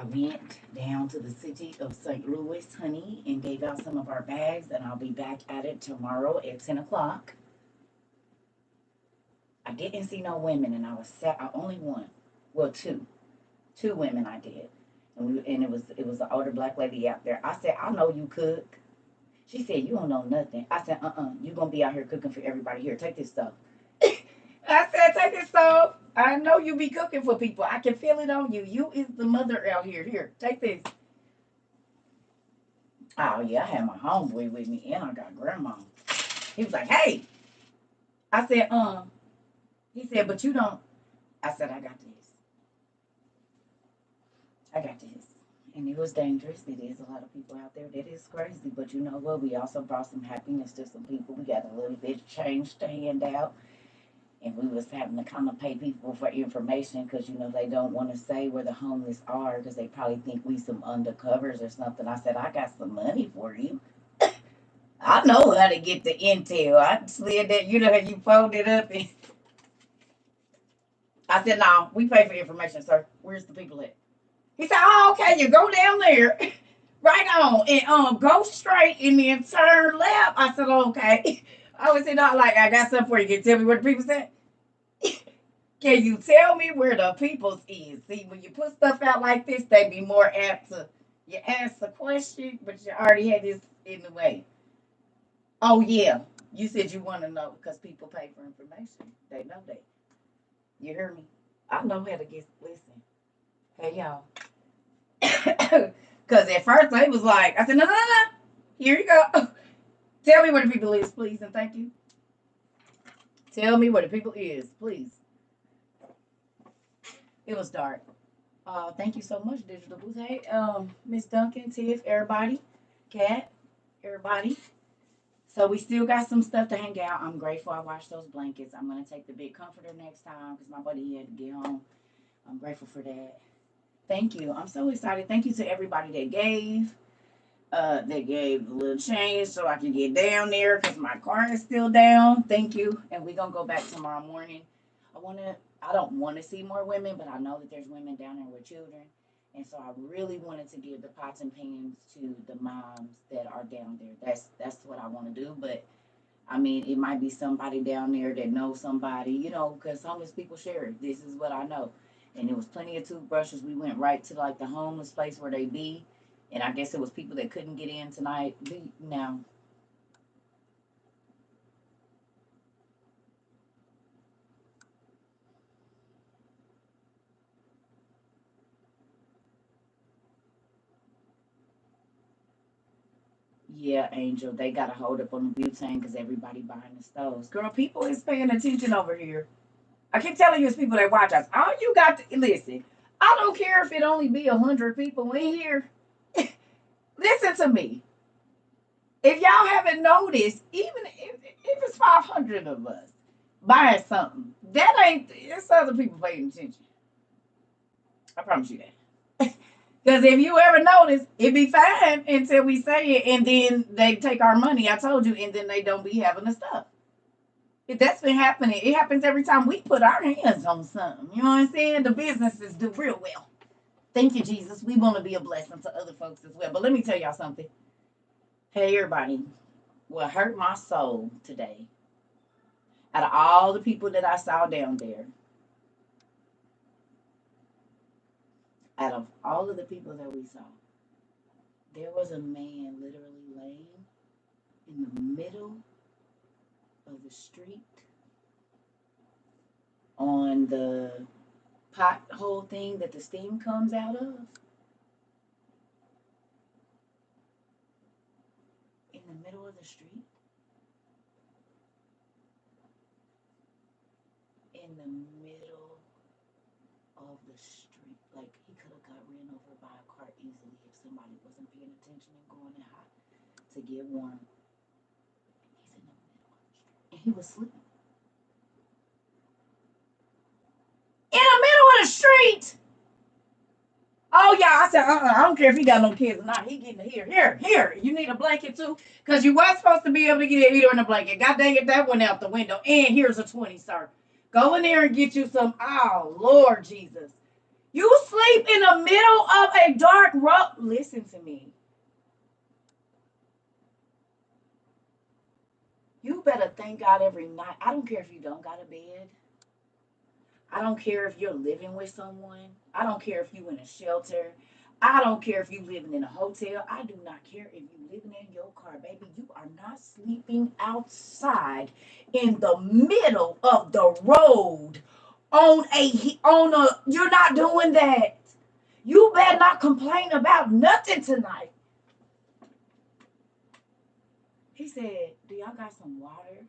I went down to the city of St. Louis, honey, and gave out some of our bags, and I'll be back at it tomorrow at 10 o'clock. I didn't see no women, and I was sad. I only one, well, two women I did, and it was an older black lady out there. I said, I know you cook. She said, you don't know nothing. I said, you gonna be out here cooking for everybody. Here, take this stuff. I said, take this stuff. I know you be cooking for people. I can feel it on you. You is the mother out here. Here, take this. Oh yeah, I had my homeboy with me, and I got grandma. He was like, hey. I said, he said, but you don't. I said, I got this. I got this. And it was dangerous. It is a lot of people out there. That is crazy. But you know what? We also brought some happiness to some people. We got a little bit of change to hand out. And we was having to kind of pay people for information because, you know, they don't want to say where the homeless are because they probably think we some undercovers or something. I said, I got some money for you. I know how to get the intel. I slid that, you know how you fold it up. And I said, no, we pay for information, sir. Where's the people at? He said, oh, okay, you go down there. Right on. And go straight and then turn left. I said, okay. I was saying, no, like, I got something for you. Can you tell me where the people at? Can you tell me where the people's is? See, when you put stuff out like this, they be more apt to you ask a question, but you already had this in the way. Oh yeah, you said you want to know because people pay for information. They know that. You hear me? I know how to get listen. Hey y'all, because at first they was like, I said no no no no. Here you go. Tell me where the people is, please, and thank you. Tell me where the people is, please. It was dark. Thank you so much, Digital Booth. Hey, Miss Duncan, Tiff, everybody, Cat, everybody. So we still got some stuff to hang out. I'm grateful I washed those blankets. I'm gonna take the big comforter next time because my buddy had to get home. I'm grateful for that. Thank you. I'm so excited. Thank you to everybody that gave. They gave a little change so I can get down there because my car is still down. Thank you. And we're gonna go back tomorrow morning. I don't want to see more women, but I know that there's women down there with children. And so I really wanted to give the pots and pans to the moms that are down there. That's what I want to do. But I mean, it might be somebody down there that knows somebody, you know, because homeless people share. This is what I know. And there was plenty of toothbrushes. We went right to like the homeless place where they be. And I guess it was people that couldn't get in tonight. Now, yeah, Angel, they got to hold up on the butane because everybody buying the stoves. Girl, people is paying attention over here. I keep telling you, it's people that watch us. All you got to listen. I don't care if it only be 100 people in here. Listen to me. If y'all haven't noticed, even if it's 500 of us buying something, that ain't. It's other people paying attention. I promise you that. Because if you ever notice, it be fine until we say it, and then they take our money. I told you, and then they don't be having the stuff. That's been happening. It happens every time we put our hands on something. You know what I'm saying? The businesses do real well. Thank you, Jesus. We want to be a blessing to other folks as well. But let me tell y'all something. Hey, everybody. What hurt my soul today, out of all the people that I saw down there, out of all of the people that we saw, there was a man literally laying in the middle of the street on the pothole thing that the steam comes out of, in the middle of the street, in the middle of the street. Like he could have got ran over by a car easily if somebody wasn't paying attention and going in hot to get warm. He's in the middle of the street. And he was sleeping. In the middle of the street. Oh yeah, I said, I don't care if he got no kids or not. He getting here, here. You need a blanket too, because you was supposed to be able to get a heater and a blanket. God dang it, that went out the window. And here's a 20, sir. Go in there and get you some. Oh Lord Jesus, you sleep in the middle of a dark road. Listen to me. You better thank God every night. I don't care if you don't got a bed. I don't care if you're living with someone. I don't care if you in a shelter. I don't care if you living in a hotel. I do not care if you living in your car, baby. You are not sleeping outside in the middle of the road on a. You're not doing that. You better not complain about nothing tonight. He said, "Do y'all got some water?"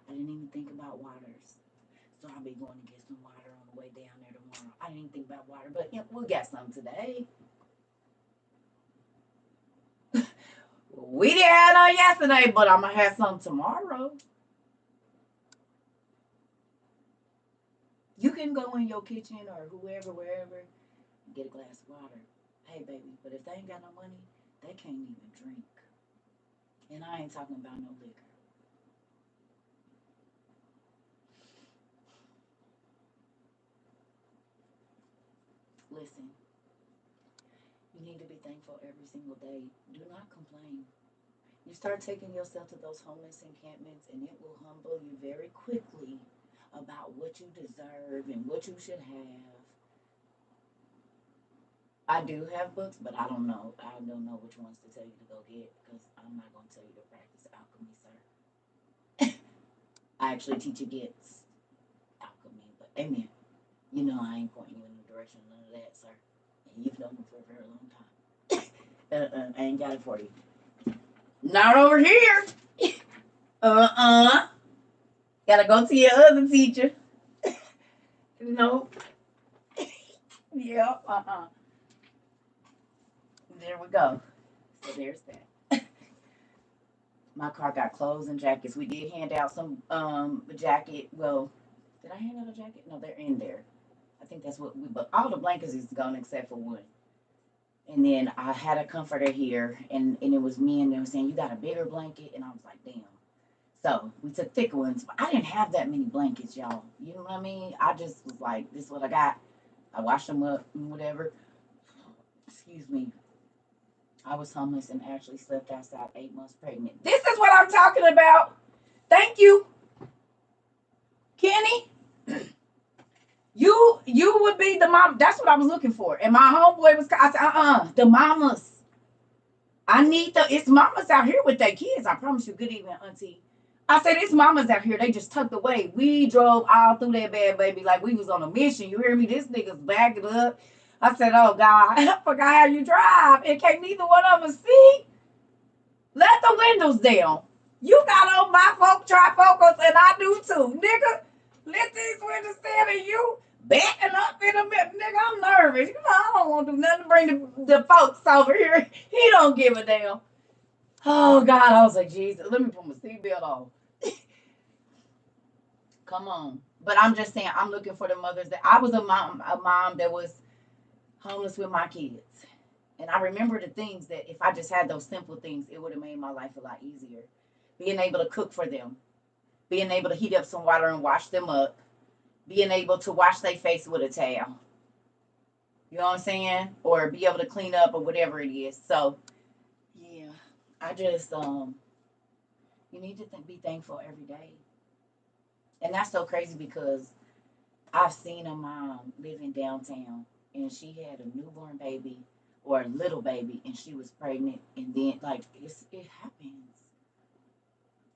I didn't even think about waters. So I'll be going to get some water on the way down there tomorrow. I didn't even think about water, but yeah, we'll get some today. We didn't have none yesterday, but I'm gonna have some tomorrow. You can go in your kitchen or whoever, wherever, and get a glass of water. Hey, baby, but if they ain't got no money, they can't even drink. And I ain't talking about no liquor. Listen, you need to be thankful every single day. Do not complain. You start taking yourself to those homeless encampments, and it will humble you very quickly about what you deserve and what you should have. I do have books, but I don't know. I don't know which ones to tell you to go get because I'm not going to tell you to practice alchemy, sir. I actually teach against alchemy, but amen. You know I ain't pointing you in the direction of none of that, sir. And you've known me for a very long time. I ain't got it for you. Not over here. Uh-uh. Gotta go to your other teacher. No. Yeah. There we go. So there's that. My car got clothes and jackets. We did hand out some jacket. Well, did I hand out a jacket? No, they're in there. I think that's what we. But all the blankets is gone except for one. And then I had a comforter here, and it was me, and they were saying you got a bigger blanket, and I was like, damn. So we took thicker ones. But I didn't have that many blankets, y'all. You know what I mean? I just was like, this is what I got. I washed them up and whatever. Excuse me. I was homeless and actually slept outside 8 months pregnant. This is what I'm talking about. Thank you, Kenny. You would be the mom. That's what I was looking for. And my homeboy was. I said, the mamas. I need the. It's mamas out here with their kids. I promise you. Good evening, Auntie. I said, it's mamas out here. They just tucked away. We drove all through that bad baby like we was on a mission. You hear me? This nigga's backing up. I said, oh God, I forgot how you drive. And can't neither one of us see. Let the windows down. You got on my folk trifocals and I do too. Nigga, let these windows down and you backing up in a minute. Nigga, I'm nervous. You know, I don't want to do nothing to bring the folks over here. He don't give a damn. Oh God, I was like, Jesus, let me put my seatbelt on. Come on. But I'm just saying, I'm looking for the mothers that I was a mom that was homeless with my kids. And I remember the things that if I just had those simple things, it would have made my life a lot easier. Being able to cook for them, being able to heat up some water and wash them up, being able to wash their face with a towel. You know what I'm saying? Or be able to clean up or whatever it is. So, yeah, I just, you need to be thankful every day. And that's so crazy because I've seen a mom living downtown and she had a newborn baby or a little baby and she was pregnant and then like it happens.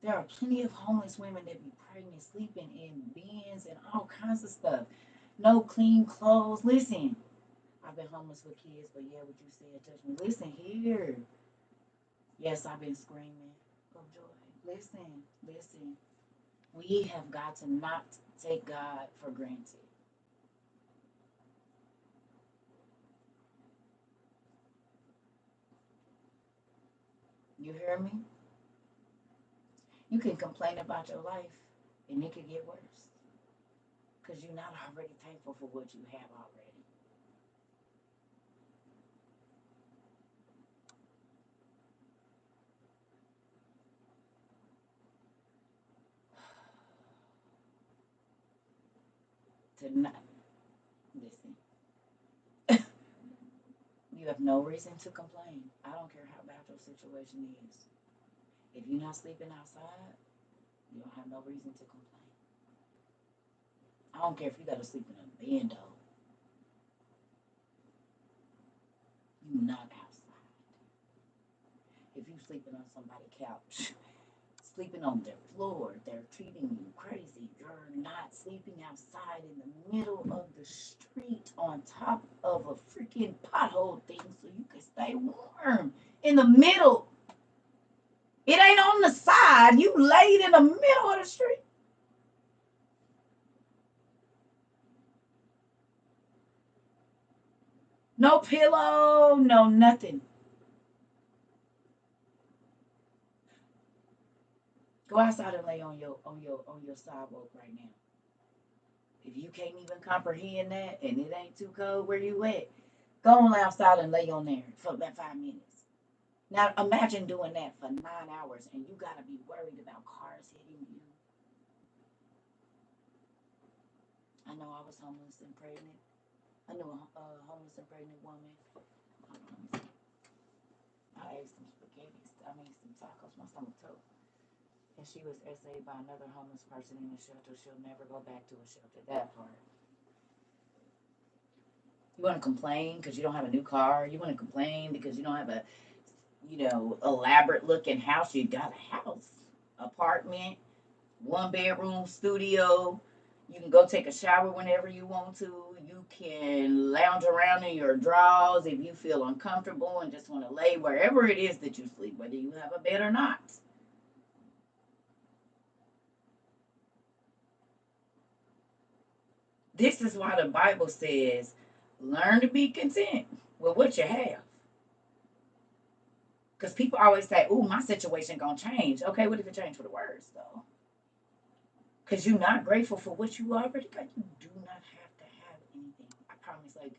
There are plenty of homeless women that be pregnant, sleeping in bins and all kinds of stuff. No clean clothes. Listen, I've been homeless with kids, but yeah, what you said touched me. Listen here. Yes, I've been screaming. Oh joy. Listen. We have got to not take God for granted. You hear me? You can complain about your life and it could get worse because you're not already thankful for what you have already. To not listen. You have no reason to complain. I don't care how bad your situation is. If you're not sleeping outside, you don't have no reason to complain. I don't care if you gotta sleep in a bando. You're not outside. If you sleeping on somebody's couch, sleeping on their floor, they're treating you crazy. You're not sleeping outside in the middle of the street on top of a freaking pothole thing so you can stay warm. In the middle. It ain't on the side. You laid in the middle of the street. No pillow, no nothing. Go outside and lay on your sidewalk right now. If you can't even comprehend that and it ain't too cold where you at, go on outside and lay on there for about 5 minutes. Now imagine doing that for 9 hours and you gotta be worried about cars hitting you. I know I was homeless and pregnant. I knew a homeless and pregnant woman. I ate some spaghetti. I mean some tacos. My stomach too. And she was essayed by another homeless person in a shelter. She'll never go back to a shelter. That part. You want to complain because you don't have a new car. You want to complain because you don't have a, elaborate looking house. You got a house, apartment, 1 bedroom studio. You can go take a shower whenever you want to. You can lounge around in your drawers if you feel uncomfortable and just want to lay wherever it is that you sleep, whether you have a bed or not. This is why the Bible says, learn to be content with what you have. Because people always say, "Ooh, my situation gonna change." Okay, what if it changed for the worse though? Because you're not grateful for what you already got. You do not have to have anything. I promise. Like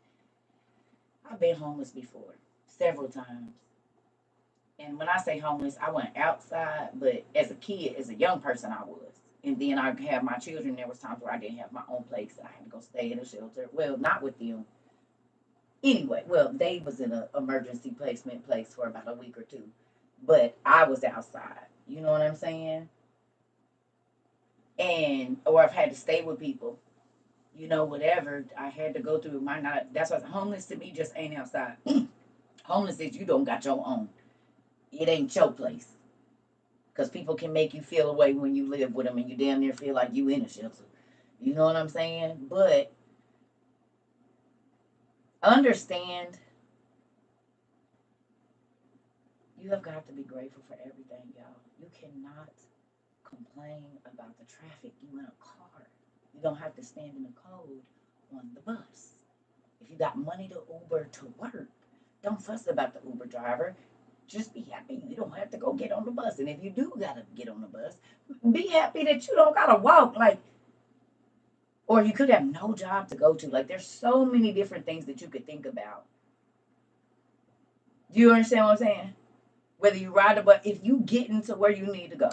I've been homeless before, several times. And when I say homeless, I went outside, but as a kid, as a young person, I was. And then I had my children. There was times where I didn't have my own place, and I had to go stay in a shelter. Well, not with them. Anyway, well, they was in an emergency placement place for about a week or two, but I was outside. You know what I'm saying? And or I've had to stay with people. Whatever I had to go through. My not. That's why homeless to me just ain't outside. Homeless is you don't got your own. It ain't your place. Because people can make you feel away when you live with them and you damn near feel like you in a shelter. You know what I'm saying? But understand you have got to be grateful for everything, y'all. You cannot complain about the traffic. You in a car. You don't have to stand in the cold on the bus. If you got money to Uber to work, don't fuss about the Uber driver. Just be happy you don't have to go get on the bus. And if you do gotta get on the bus, be happy that you don't gotta walk. Like, or you could have no job to go to. Like, there's so many different things that you could think about. Do you understand what I'm saying? Whether you ride the bus, if you get into where you need to go,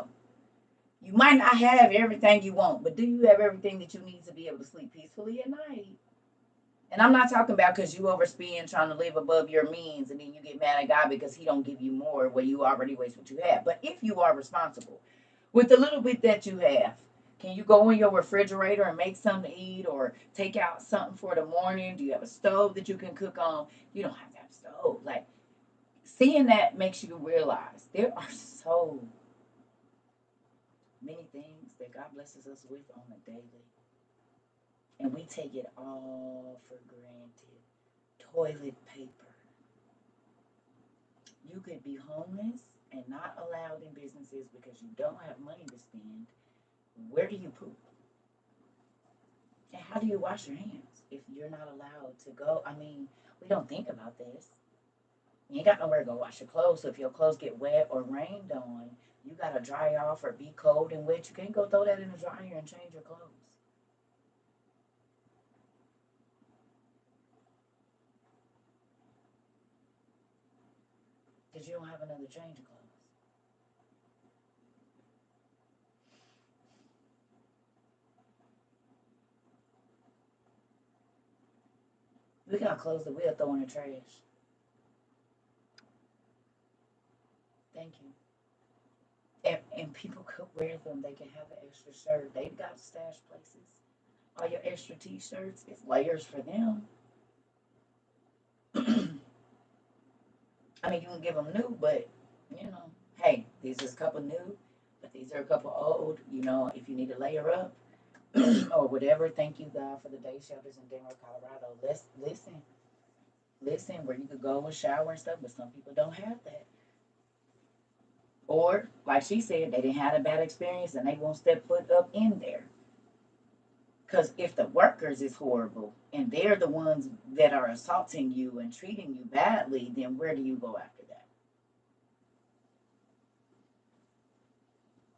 you might not have everything you want, but do you have everything that you need to be able to sleep peacefully at night? And I'm not talking about because you overspend trying to live above your means and then you get mad at God because he don't give you more where you already waste what you have. But if you are responsible with the little bit that you have, can you go in your refrigerator and make something to eat or take out something for the morning? Do you have a stove that you can cook on? You don't have to have a stove. Like, seeing that makes you realize there are so many things that God blesses us with on a daily. And we take it all for granted. Toilet paper. You could be homeless and not allowed in businesses because you don't have money to spend. Where do you poop? And how do you wash your hands if you're not allowed to go? I mean, we don't think about this. You ain't got nowhere to go wash your clothes. So if your clothes get wet or rained on, you got to dry off or be cold and wet. You can't go throw that in the dryer and change your clothes. Because you don't have another change of clothes. We got clothes that we'll throw in the trash. thank you. And people could wear them. They can have an extra shirt. They've got stash places. All your extra t-shirts, it's layers for them. I mean, you can give them new, but you know, hey, these is a couple new, but these are a couple old. You know, if you need to layer up or whatever, thank you God for the day shelters in Denver, Colorado. Let's listen, where you could go and shower and stuff, but some people don't have that. Or, like she said, they didn't have a bad experience and they won't step foot up in there. Because if the workers is horrible and they're the ones that are assaulting you and treating you badly, then where do you go after that?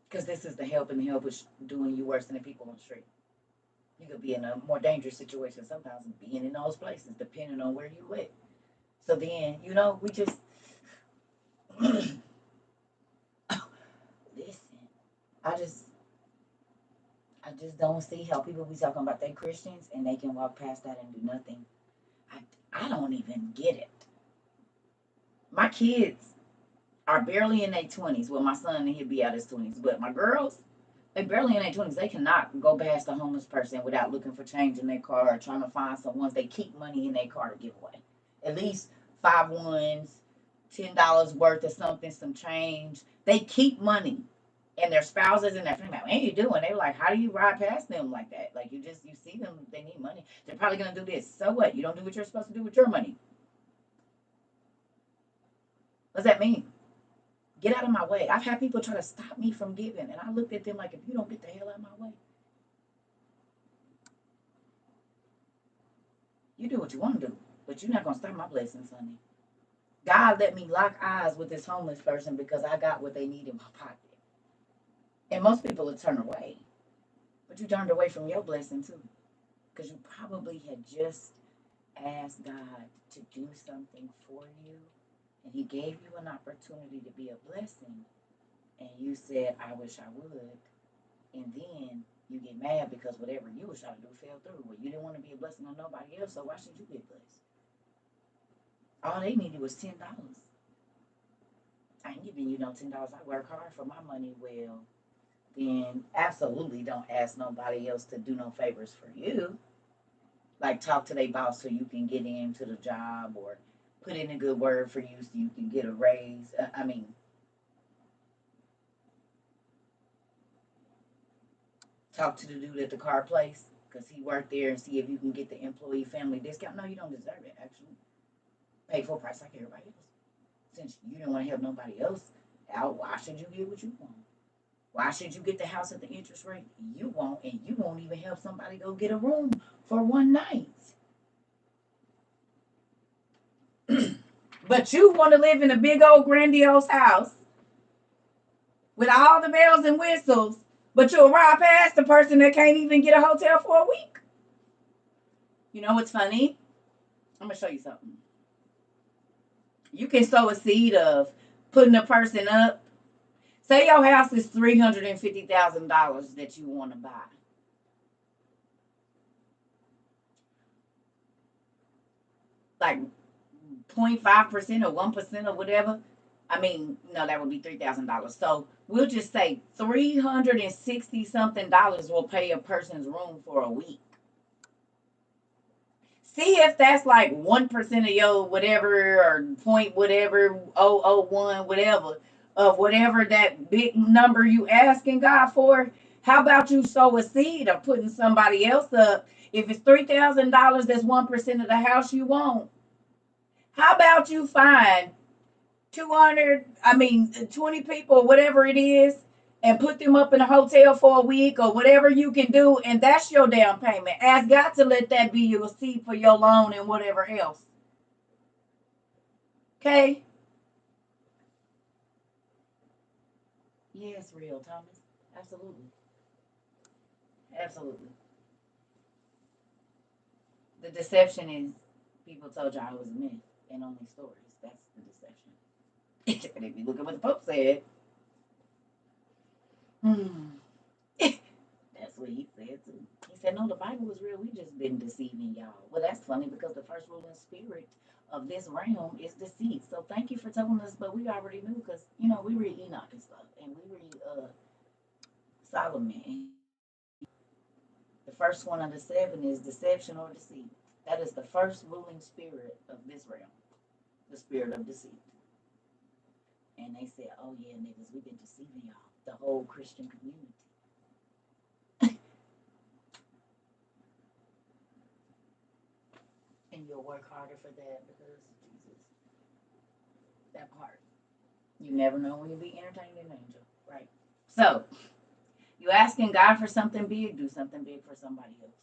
Because this is the help, and the help is doing you worse than the people on the street. You could be in a more dangerous situation sometimes being in those places, depending on where you live. So then, you know, we just listen. I just I just don't see how people be talking about they Christians and they can walk past that and do nothing. I I don't even get it. My kids are barely in their 20s. Well, my son, he'll be out his 20s, but my girls, they barely in their 20s. They cannot go past a homeless person without looking for change in their car or trying to find someone. They keep money in their car to give away. At least five ones, $10 worth of something, some change. They keep money. And their spouses and their family, like, what are you doing? They're like, how do you ride past them like that? Like you see them, they need money. They're probably gonna do this. So what? You don't do what you're supposed to do with your money. What does that mean? Get out of my way. I've had people try to stop me from giving, and I looked at them like, if you don't get the hell out of my way, you do what you want to do, but you're not gonna stop my blessings, honey. God let me lock eyes with this homeless person because I got what they need in my pocket. And most people will turn away, but you turned away from your blessing too, because you probably had just asked God to do something for you, and He gave you an opportunity to be a blessing, and you said, I wish I would. And then you get mad because whatever you were trying to do fell through. Well, you didn't want to be a blessing on nobody else, so why should you get blessed? All they needed was $10. I ain't giving you no $10. I work hard for my money. Well, then absolutely don't ask nobody else to do no favors for you. Like talk to their boss so you can get into the job, or put in a good word for you so you can get a raise. I mean, talk to the dude at the car place because he worked there and see if you can get the employee family discount. No, you don't deserve it, actually. Pay full price like everybody else. Since you didn't want to help nobody else out, why should you get what you want? Why should you get the house at the interest rate you want, and you won't even help somebody go get a room for one night? But you want to live in a big old grandiose house with all the bells and whistles, but you'll ride past the person that can't even get a hotel for a week. You know what's funny? I'm gonna show you something. You can sow a seed of putting a person up. Say your house is $350,000 that you want to buy. Like 0.5% or 1% or whatever. I mean, no, that would be $3,000. So we'll just say $360 something will pay a person's room for a week. See if that's like 1% of your whatever, or point whatever, 001, whatever, of whatever that big number you asking God for. How about you sow a seed of putting somebody else up? If it's $3,000, that's 1% of the house you want. How about you find 20 people, whatever it is, and put them up in a hotel for a week or whatever you can do, and that's your down payment. Ask God to let that be your seed for your loan and whatever else. Okay? Yes, real, Thomas. Absolutely. Absolutely. The deception is people told y'all it was a myth and only stories. That's the deception. And if you look at what the Pope said, that's what he said too. He said, no, the Bible was real. We just been deceiving y'all. Well, that's funny because the first ruling spirit of this realm is deceit. So thank you for telling us, but we already knew because, we read Enoch and stuff, and we read Solomon. The first one of the seven is deception or deceit. That is the first ruling spirit of this realm, the spirit of deceit. And they said, oh, yeah, niggas, we've been deceiving y'all, the whole Christian community. And you'll work harder for that because, Jesus, that part. You never know when you'll be entertaining an angel, right? So, you asking God for something big, do something big for somebody else.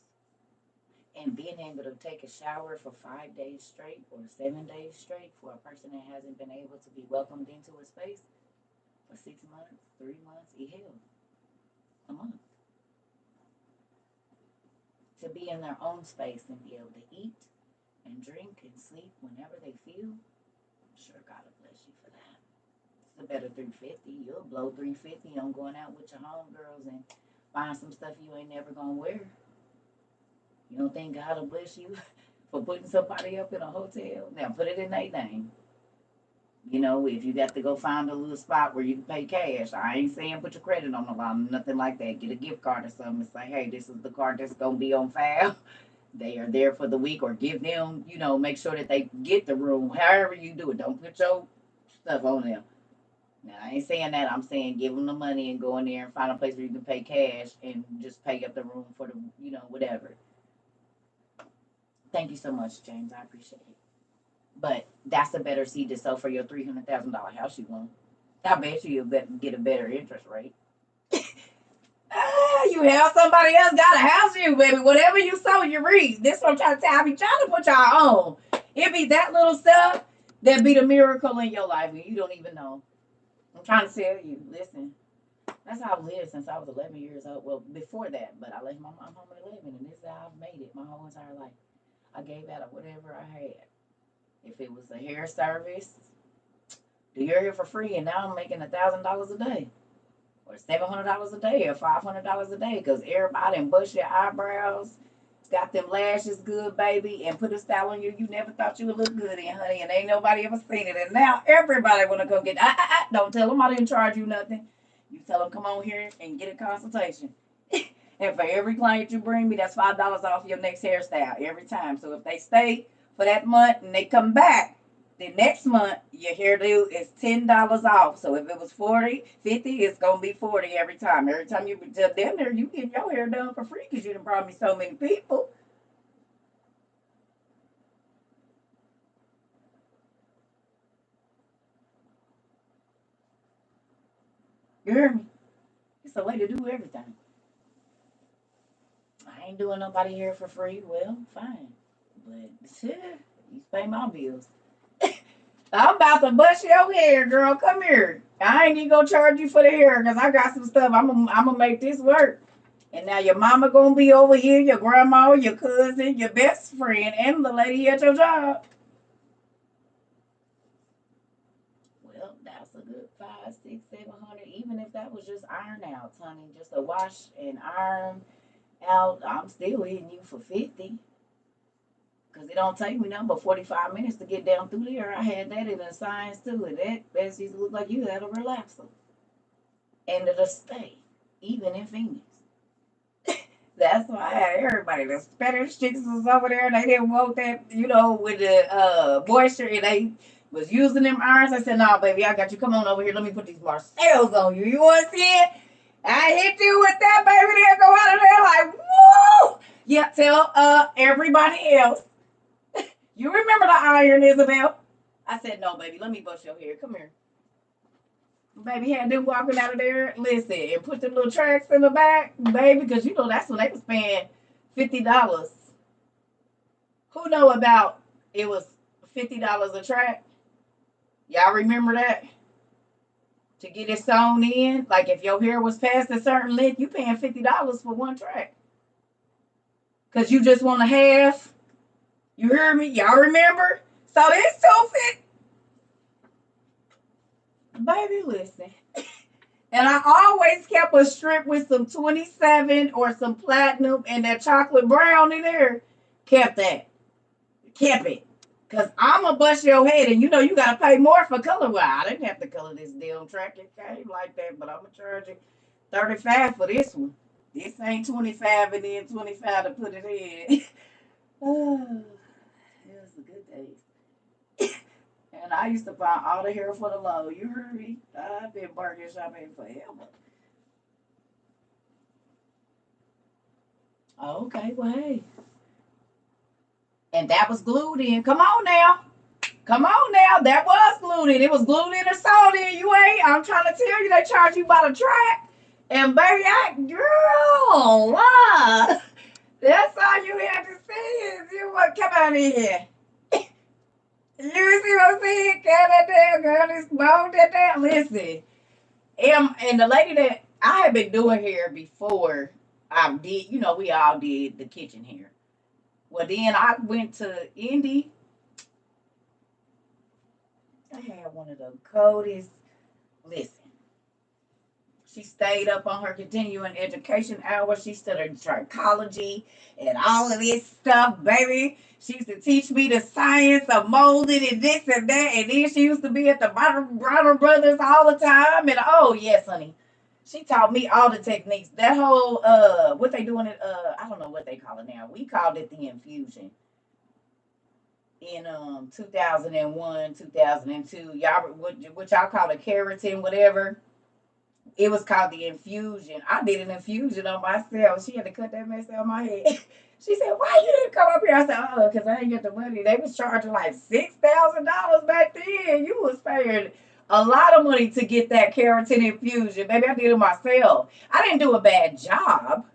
And being able to take a shower for 5 days straight or 7 days straight for a person that hasn't been able to be welcomed into a space for 6 months, 3 months, hell, a month. To be in their own space and be able to eat and drink and sleep whenever they feel, I'm sure God will bless you for that. It's a better 350. You'll blow 350 on going out with your homegirls and buying some stuff you ain't never gonna wear. You don't think God will bless you for putting somebody up in a hotel? Now put it in their name. If you got to go find a little spot where you can pay cash, I ain't saying put your credit on the line, nothing like that. Get a gift card or something and say, hey, this is the card that's gonna be on file. They are there for the week, or give them, make sure that they get the room. However you do it, don't put your stuff on them. Now, I ain't saying that. I'm saying give them the money and go in there and find a place where you can pay cash and just pay up the room for the, whatever. Thank you so much, James. I appreciate it. But that's a better seed to sow for your $300,000 house you want. I bet you'll get a better interest rate. You have somebody else got to house you, baby. Whatever you sow, you reap. This is what I'm trying to tell. I be trying to put y'all on. It be that little stuff that be the miracle in your life and you don't even know. I'm trying to tell you. Listen, that's how I've lived since I was 11 years old. Well, before that, but I left my mom home at 11, and this is how I've made it my whole entire life. I gave out of whatever I had. If it was a hair service, do your hair for free, and now I'm making $1,000 a day, or $700 a day, or $500 a day, because everybody done bust your eyebrows, got them lashes good, baby, and put a style on you never thought you would look good in, honey, and ain't nobody ever seen it, and now everybody want to go get, don't tell them I didn't charge you nothing. You tell them, come on here and get a consultation. And for every client you bring me, that's $5 off your next hairstyle every time. So if they stay for that month and they come back, the next month your hairdo is $10 off. So if it was 40, 50, it's gonna be 40 every time. Every time you tell them there, you get your hair done for free because you done brought me so many people. You hear me? It's a way to do everything. I ain't doing nobody here for free. Well, fine. But you pay my bills. I'm about to bust your hair, girl. Come here. I ain't even gonna charge you for the hair because I got some stuff. I'm gonna make this work. And now your mama gonna be over here, your grandma, your cousin, your best friend, and the lady at your job. Well, that's a good 5, 6, 700. Even if that was just iron out, honey, just a wash and iron out, I'm still hitting you for 50. Because it don't take me nothing but 45 minutes to get down through there. I had that in the science too. And that used to look like you had a relaxer. And it'll stay, even in Phoenix. That's why I had everybody. The Spanish chicks was over there and they didn't want that, with the moisture, and they was using them irons. I said, nah, baby, I got you. Come on over here. Let me put these Marcells on you. You want to see it? I hit you with that, baby. They'll go out of there like, woo! Yeah, tell everybody else. You remember the iron, Isabel? I said, no, baby, let me bust your hair. Come here. Baby had them walking out of there, listen, and put them little tracks in the back, baby, because that's when they was paying $50. Who know about it was $50 a track? Y'all remember that? To get it sewn in, like if your hair was past a certain length, you paying $50 for one track. Because you just want a half. You hear me? Y'all remember? So this $250. Baby, listen. And I always kept a strip with some 27 or some platinum and that chocolate brown in there. Kept that. Kept it. Cause I'ma bust your head, and you know you gotta pay more for color. Well, I didn't have to color this damn track. It came like that, but I'ma charge you 35 for this one. This ain't 25 and then 25 to put it in. Oh, it was a good day. And I used to buy all the hair for the low. You heard me? I've been bargain shopping forever. Okay, well hey. And that was glued in. Come on now. Come on now. That was glued in. It was glued in or sewed in. You ain't. I'm trying to tell you, they charge you by the track. And baby, girl, that's all you had to say is you what come out in here. You see what I'm saying? Got that damn girl, this bone that down. Listen. And the lady that I had been doing hair before I did, you know, we all did the kitchen hair. Well, then I went to Indy. I had one of the coldest. Listen, she stayed up on her continuing education hours. She studied psychology and all of this stuff, baby. She used to teach me the science of molding and this and that. And then she used to be at the Bronner Brothers all the time. And oh, yes, honey. She taught me all the techniques. That whole, what they doing it, I don't know what they call it now. We called it the infusion in 2001, 2002. Y'all, what y'all call it, keratin, whatever. It was called the infusion. I did an infusion on myself. She had to cut that mess out of my head. She said, "Why you didn't come up here?" I said, "Oh, because I ain't get the money." They was charging like $6,000 back then. You was paying a lot of money to get that keratin infusion. Maybe I did it myself. I didn't do a bad job.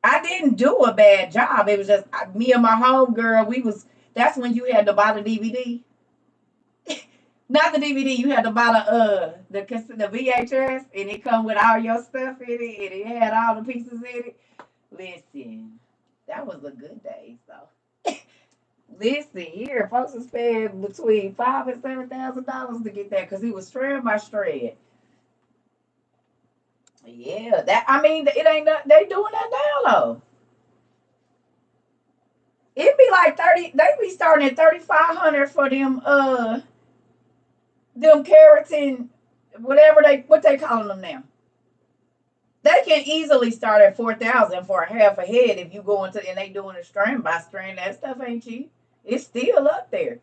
I didn't do a bad job. It was just me and my homegirl. We was. That's when you had to buy the DVD. Not the DVD. You had to buy the VHS, and it come with all your stuff in it, and it had all the pieces in it. Listen, that was a good day. So, listen here, folks was paying between $5,000 and $7,000 to get that because he was strand by strand. Yeah, that I mean, it ain't they doing that now though. It'd be like 30. They be starting at 3,500 for them keratin, whatever what they calling them now. They can easily start at 4,000 for a half a head if you go into and they doing it strand by strand. That stuff ain't cheap. It's still up there.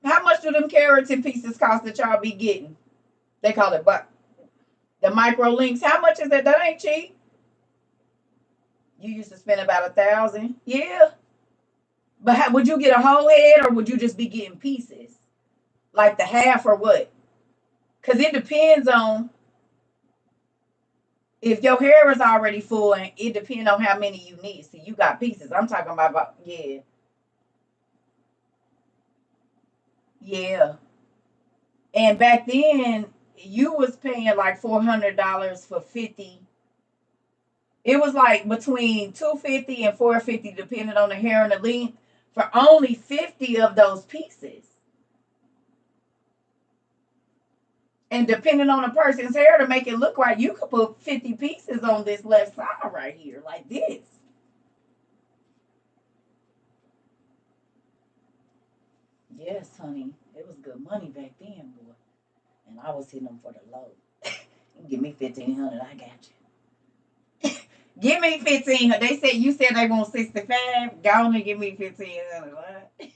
How much do them keratin pieces cost that y'all be getting? They call it but the micro links. How much is that? That ain't cheap. You used to spend about 1,000. Yeah. But would you get a whole head or would you just be getting pieces? Like the half or what? Because it depends on if your hair is already full and it depends on how many you need. See, you got pieces. I'm talking about yeah. Yeah. And back then, you was paying like $400 for 50. It was like between 250 and 450, depending on the hair and the length, for only 50 of those pieces. And depending on a person's hair to make it look right, you could put 50 pieces on this left side right here, like this. Yes, honey. It was good money back then, boy. And I was hitting them for the low. Give me 1,500, I got you. Give me 1,500. They said you said they want 65. Go on and give me 1,500. What?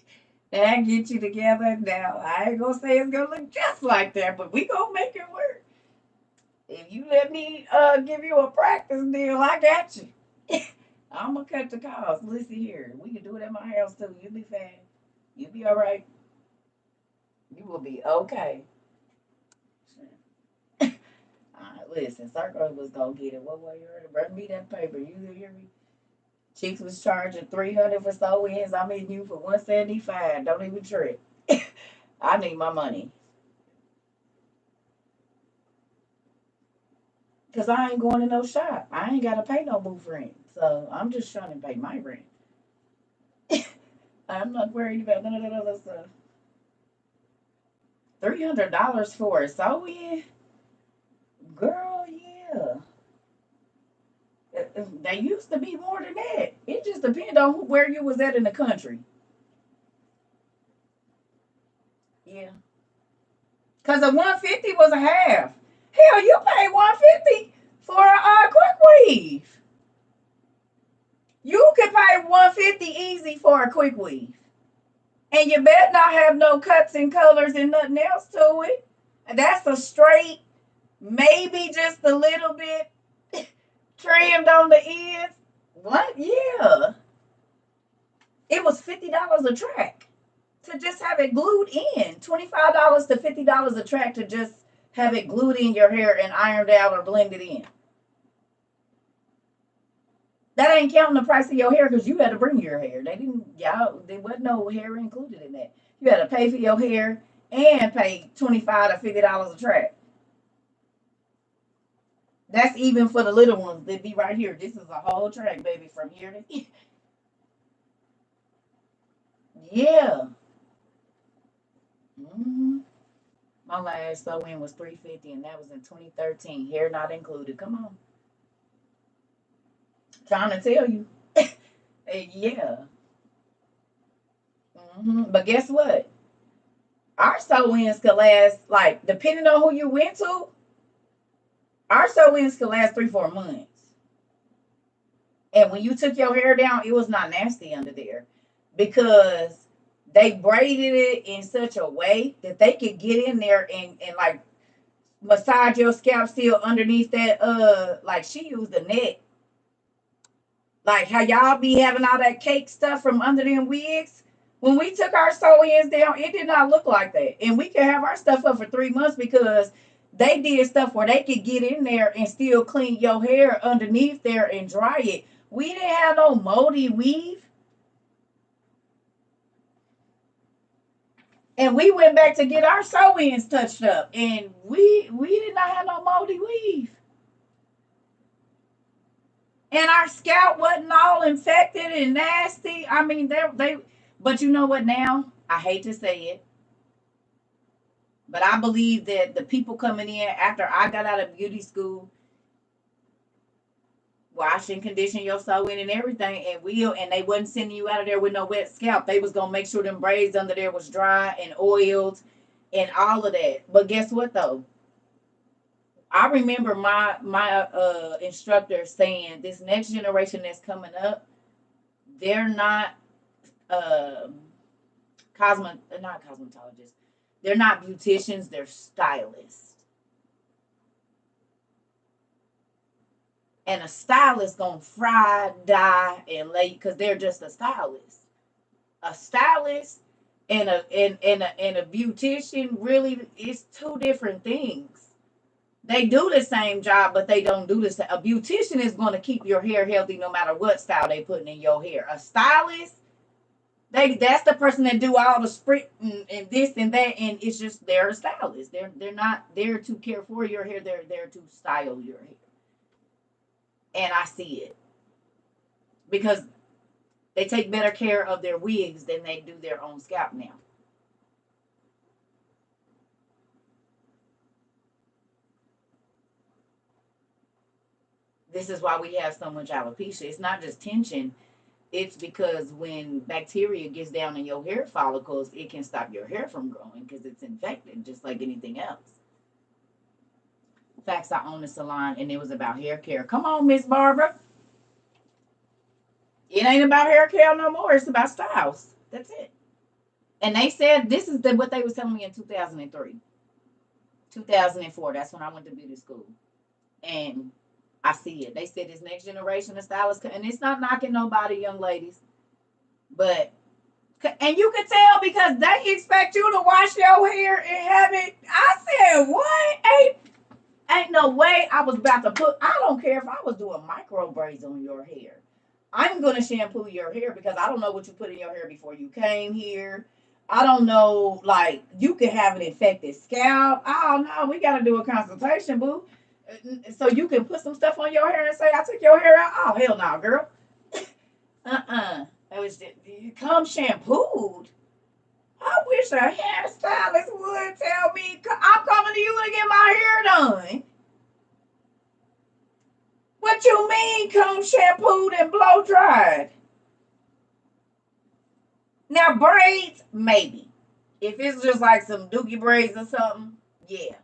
That get you together. Now I ain't gonna say it's gonna look just like that, but we gonna make it work. If you let me give you a practice deal, I got you. I'm gonna cut the cost. Listen here, we can do it at my house too. You'll be fine. You'll be all right. You will be okay. Listen, CERCA was gonna get it. What way you heard? Bring me that paper. You hear me? Chicks was charging 300 for sew ins. I'm in you for 175. Don't even trip. I need my money. Cause I ain't going to no shop. I ain't gotta pay no booth rent. So I'm just trying to pay my rent. I'm not worried about none of that other stuff. $300 for a sew in? Girl, yeah. They used to be more than that. It just depended on where you was at in the country. Yeah. Because a 150 was a half. Hell, you paid 150 for a quick weave. You could pay 150 easy for a quick weave. And you better not have no cuts and colors and nothing else to it. That's a straight, maybe just a little bit trimmed on the ends. What? Yeah. It was $50 a track to just have it glued in. $25 to $50 a track to just have it glued in your hair and ironed out or blended in. That ain't counting the price of your hair because you had to bring your hair. They didn't, y'all, there wasn't no hair included in that. You had to pay for your hair and pay $25 to $50 a track. That's even for the little ones that be right here. This is a whole track, baby, from here to here. Yeah. Mm-hmm. My last sew in was $350, and that was in 2013. Hair not included. Come on, trying to tell you. Yeah. But guess what? Our sew ins could last, like, depending on who you went to, our sew ins could last 3-4 months. And when you took your hair down, it was not nasty under there because they braided it in such a way that they could get in there and like massage your scalp still underneath that like she used a net. Like how y'all be having all that cake stuff from under them wigs. When we took our sew-ins down, it did not look like that. And we could have our stuff up for 3 months because they did stuff where they could get in there and still clean your hair underneath there and dry it. We didn't have no moldy weave. And we went back to get our sew-ins touched up. And we did not have no moldy weave. And our scalp wasn't all infected and nasty. I mean, they but you know what now? I hate to say it, but I believe that the people coming in after I got out of beauty school, wash and condition your sew in and everything, and they wasn't sending you out of there with no wet scalp. They was gonna make sure them braids under there was dry and oiled and all of that. But guess what though? I remember my instructor saying this next generation that's coming up, they're not um not cosmetologists. They're not beauticians, they're stylists. And a stylist gonna fry, dye, and lay because they're just a stylist. A stylist and a beautician really is two different things. They do the same job, but they don't do the same. A beautician is going to keep your hair healthy no matter what style they putting in your hair. A stylist, that's the person that do all the sprit and this and that, and it's just they're a stylist. They're not there to care for your hair. They're there to style your hair, and I see it because they take better care of their wigs than they do their own scalp now. This is why we have so much alopecia. It's not just tension. It's because when bacteria gets down in your hair follicles, it can stop your hair from growing because it's infected, just like anything else. Facts, I own a salon and it was about hair care. Come on, Miss Barbara. It ain't about hair care no more. It's about styles. That's it. And they said this is what they was telling me in 2003, 2004. That's when I went to beauty school. And I see it. They said this next generation of stylists, and it's not knocking nobody, young ladies, but and you can tell because they expect you to wash your hair and have it. I said, what? Ain't no way I was about to put. I don't care if I was doing micro braids on your hair. I'm gonna shampoo your hair because I don't know what you put in your hair before you came here. I don't know, like you could have an infected scalp. I don't know. We gotta do a consultation, boo. So you can put some stuff on your hair and say, I took your hair out. Oh hell no, girl. That was just, you come shampooed. I wish a hairstylist would tell me I'm coming to you to get my hair done. What you mean comb shampooed and blow dried? Now braids, maybe. If it's just like some dookie braids or something, yeah.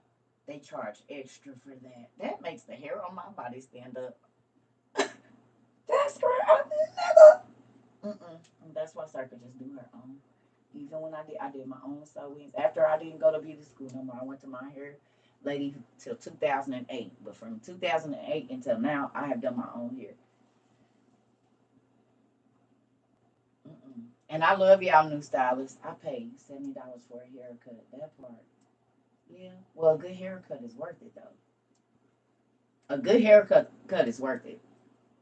They charge extra for that. That makes the hair on my body stand up. That's right. Mm-mm. That's why CERCA just do her own. Even when I did my own sewings. After I didn't go to beauty school no more, I went to my hair lady till 2008. But from 2008 until now, I have done my own hair. Mm-mm. And I love y'all new stylists. I paid $70 for a haircut. That part. Yeah. Well, a good haircut is worth it though. A good haircut is worth it.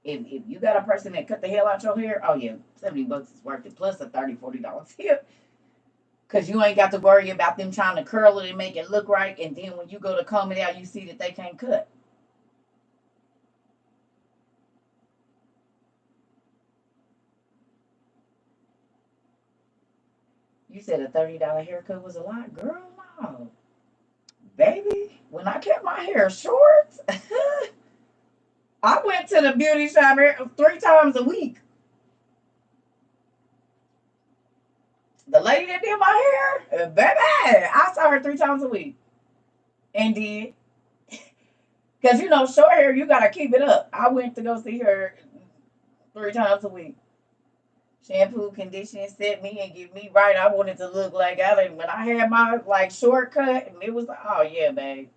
If you got a person that cut the hell out your hair, oh yeah, $70 is worth it. Plus a $30, $40 tip. Cause you ain't got to worry about them trying to curl it and make it look right. And then when you go to comb it out, you see that they can't cut. You said a $30 haircut was a lot, girl. No, baby. When I kept my hair short, I went to the beauty shop 3 times a week. The lady that did my hair, baby, I saw her 3 times a week. And did. Because, short hair, you got to keep it up. I went to go see her 3 times a week. Shampoo, condition, set me and get me right. I wanted to look like I didn't. When I had my, shortcut, and it was like, oh, yeah, babe.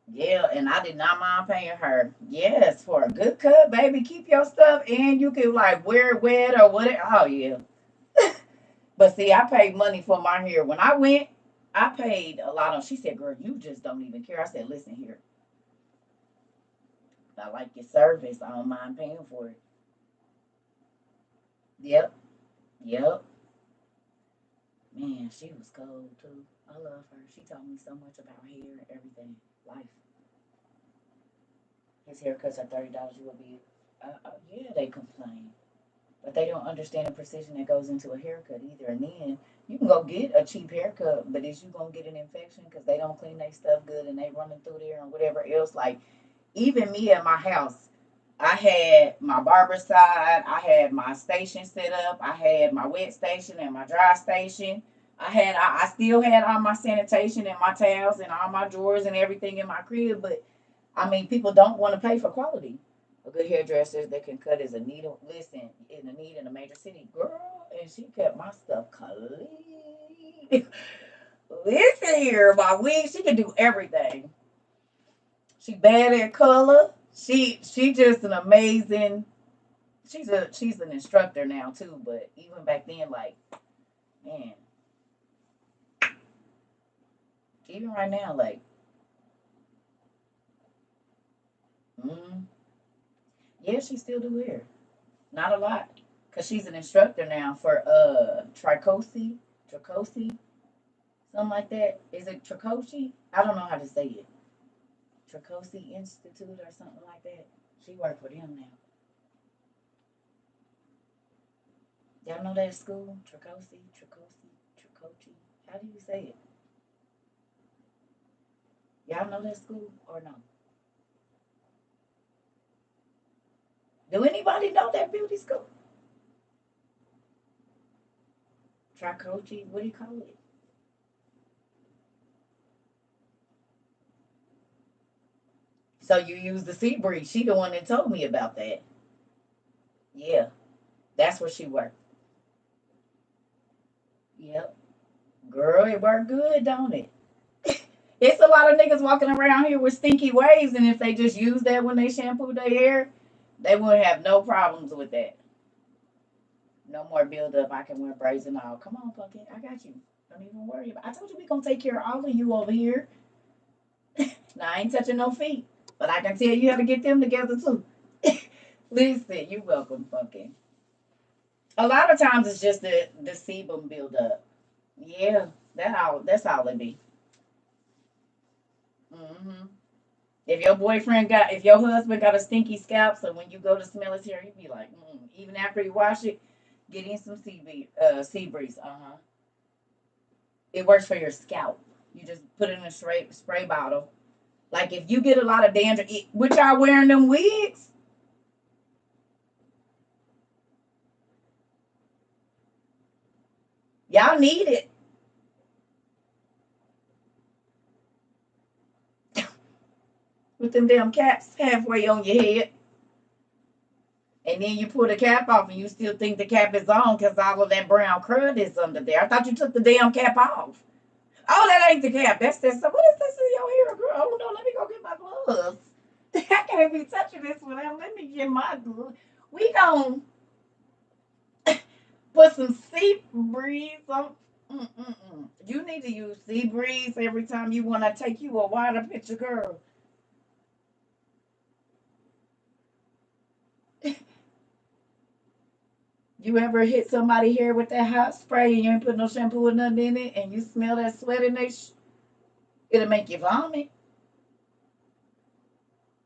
Yeah, and I did not mind paying her. Yes, for a good cut, baby. Keep your stuff and you can, wear it wet or whatever. Oh, yeah. But see, I paid money for my hair. When I went, I paid a lot on. She said, girl, you just don't even care. I said, listen here. I like your service. I don't mind paying for it. Yep. Yep. Man, she was cold too. I love her. She taught me so much about hair and everything. Life. His haircuts are $30. You will be, yeah, they complain. But they don't understand the precision that goes into a haircut either. And then you can go get a cheap haircut, but is you gonna get an infection because they don't clean their stuff good and they running through there and whatever else? Like even me at my house, I had my barber side, I had my station set up, I had my wet station and my dry station. I still had all my sanitation and my towels and all my drawers and everything in my crib, but I mean, people don't want to pay for quality. A good hairdresser that can cut is a needle. Listen, in a need in a major city, girl, and she kept my stuff clean. Listen here, my wig, she can do everything. She bad at color. She just an amazing. She's an instructor now too, but even back then, man, even right now, mm, yeah, she still do hair. Not a lot. Cause she's an instructor now for Tricosi, something like that. Is it Tricosi? I don't know how to say it. Tricosi Institute or something like that. She worked for them now. Y'all know that school? Tricosi. How do you say it? Y'all know that school or no? Do anybody know that beauty school? Tricosi, what do you call it? So you use the sea breeze. She the one that told me about that. Yeah, that's where she worked. Yep. Girl, it worked good, don't it? It's a lot of niggas walking around here with stinky waves, and if they just use that when they shampoo their hair, they would have no problems with that. No more buildup. I can wear braids and all. Come on, Pumpkin. I got you. Don't even worry about it. I told you we gonna take care of all of you over here. Now I ain't touching no feet. But I can tell you how to get them together too. Listen, you're welcome, Pumpkin. A lot of times it's just the sebum buildup. Yeah, that's all it be. Hmm. If your husband got a stinky scalp, so when you go to smell his hair, you be like, even after you wash it, get in some sea breeze. Uh huh. It works for your scalp. You just put it in a spray bottle Like if you get a lot of dandruff, which y'all wearing them wigs, y'all need it with them damn caps halfway on your head. And then you pull the cap off and you still think the cap is on because all of that brown crud is under there. I thought you took the damn cap off. Oh, that ain't the cap. That's that. So what is this in your hair, girl? Oh no, let me go get my gloves. I can't be touching this one. Let me get my gloves. We gonna put some sea breeze on. Mm-mm-mm. You need to use sea breeze every time you want to take you a wider picture, girl. You ever hit somebody here with that hot spray and you ain't put no shampoo or nothing in it, and you smell that sweat in there? It'll make you vomit.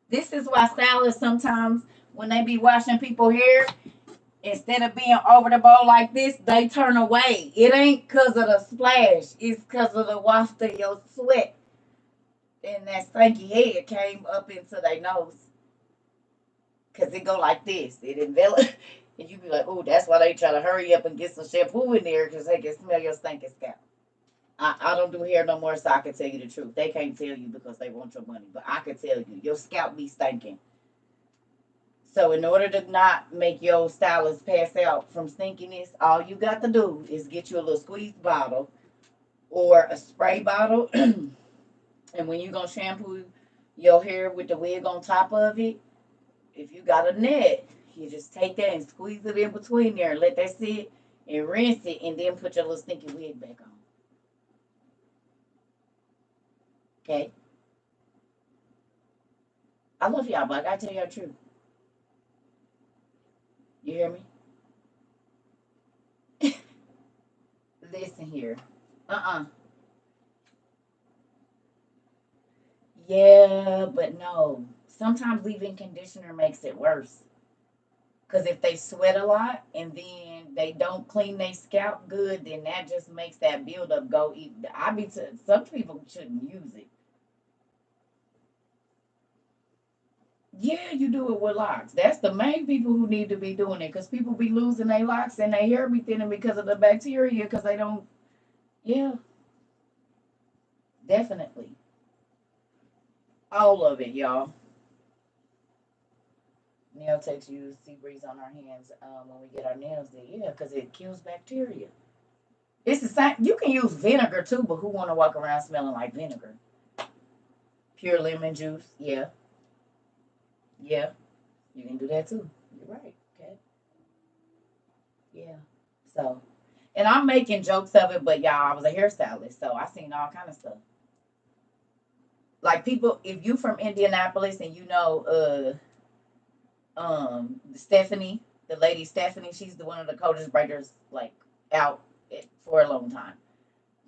This is why stylists sometimes, when they be washing people hair, instead of being over the bowl like this, they turn away. It ain't because of the splash. It's because of the waft of your sweat. And that stinky head came up into their nose. Because it go like this. It envelop. And you be like, oh, that's why they try to hurry up and get some shampoo in there because they can smell your stinking scalp. I don't do hair no more, so I can tell you the truth. They can't tell you because they want your money. But I can tell you, your scalp be stinking. So in order to not make your stylist pass out from stinkiness, all you got to do is get you a little squeeze bottle or a spray bottle. And when you gonna shampoo your hair with the wig on top of it, if you got a net, you just take that and squeeze it in between there and let that sit and rinse it and then put your little stinky wig back on. Okay? I love y'all, but I gotta tell y'all the truth. You hear me? Listen here. Uh-uh. Yeah, but no. Sometimes leave-in conditioner makes it worse. Because if they sweat a lot and then they don't clean their scalp good, then that just makes that buildup go. Some people shouldn't use it. Yeah, you do it with locks. That's the main people who need to be doing it because people be losing their locks and their hair be thinning because of the bacteria because they don't. Yeah, definitely. All of it, y'all. Nail techs use sea breeze on our hands when we get our nails did. Yeah, because it kills bacteria. It's the same. You can use vinegar too, but who want to walk around smelling like vinegar? Pure lemon juice. Yeah, yeah. You can do that too. You're right. Okay. Yeah. So, and I'm making jokes of it, but y'all, I was a hairstylist, so I seen all kind of stuff. Like people, if you from Indianapolis and you know, Stephanie, the lady Stephanie, she's the one of the coldest braiders like out for a long time.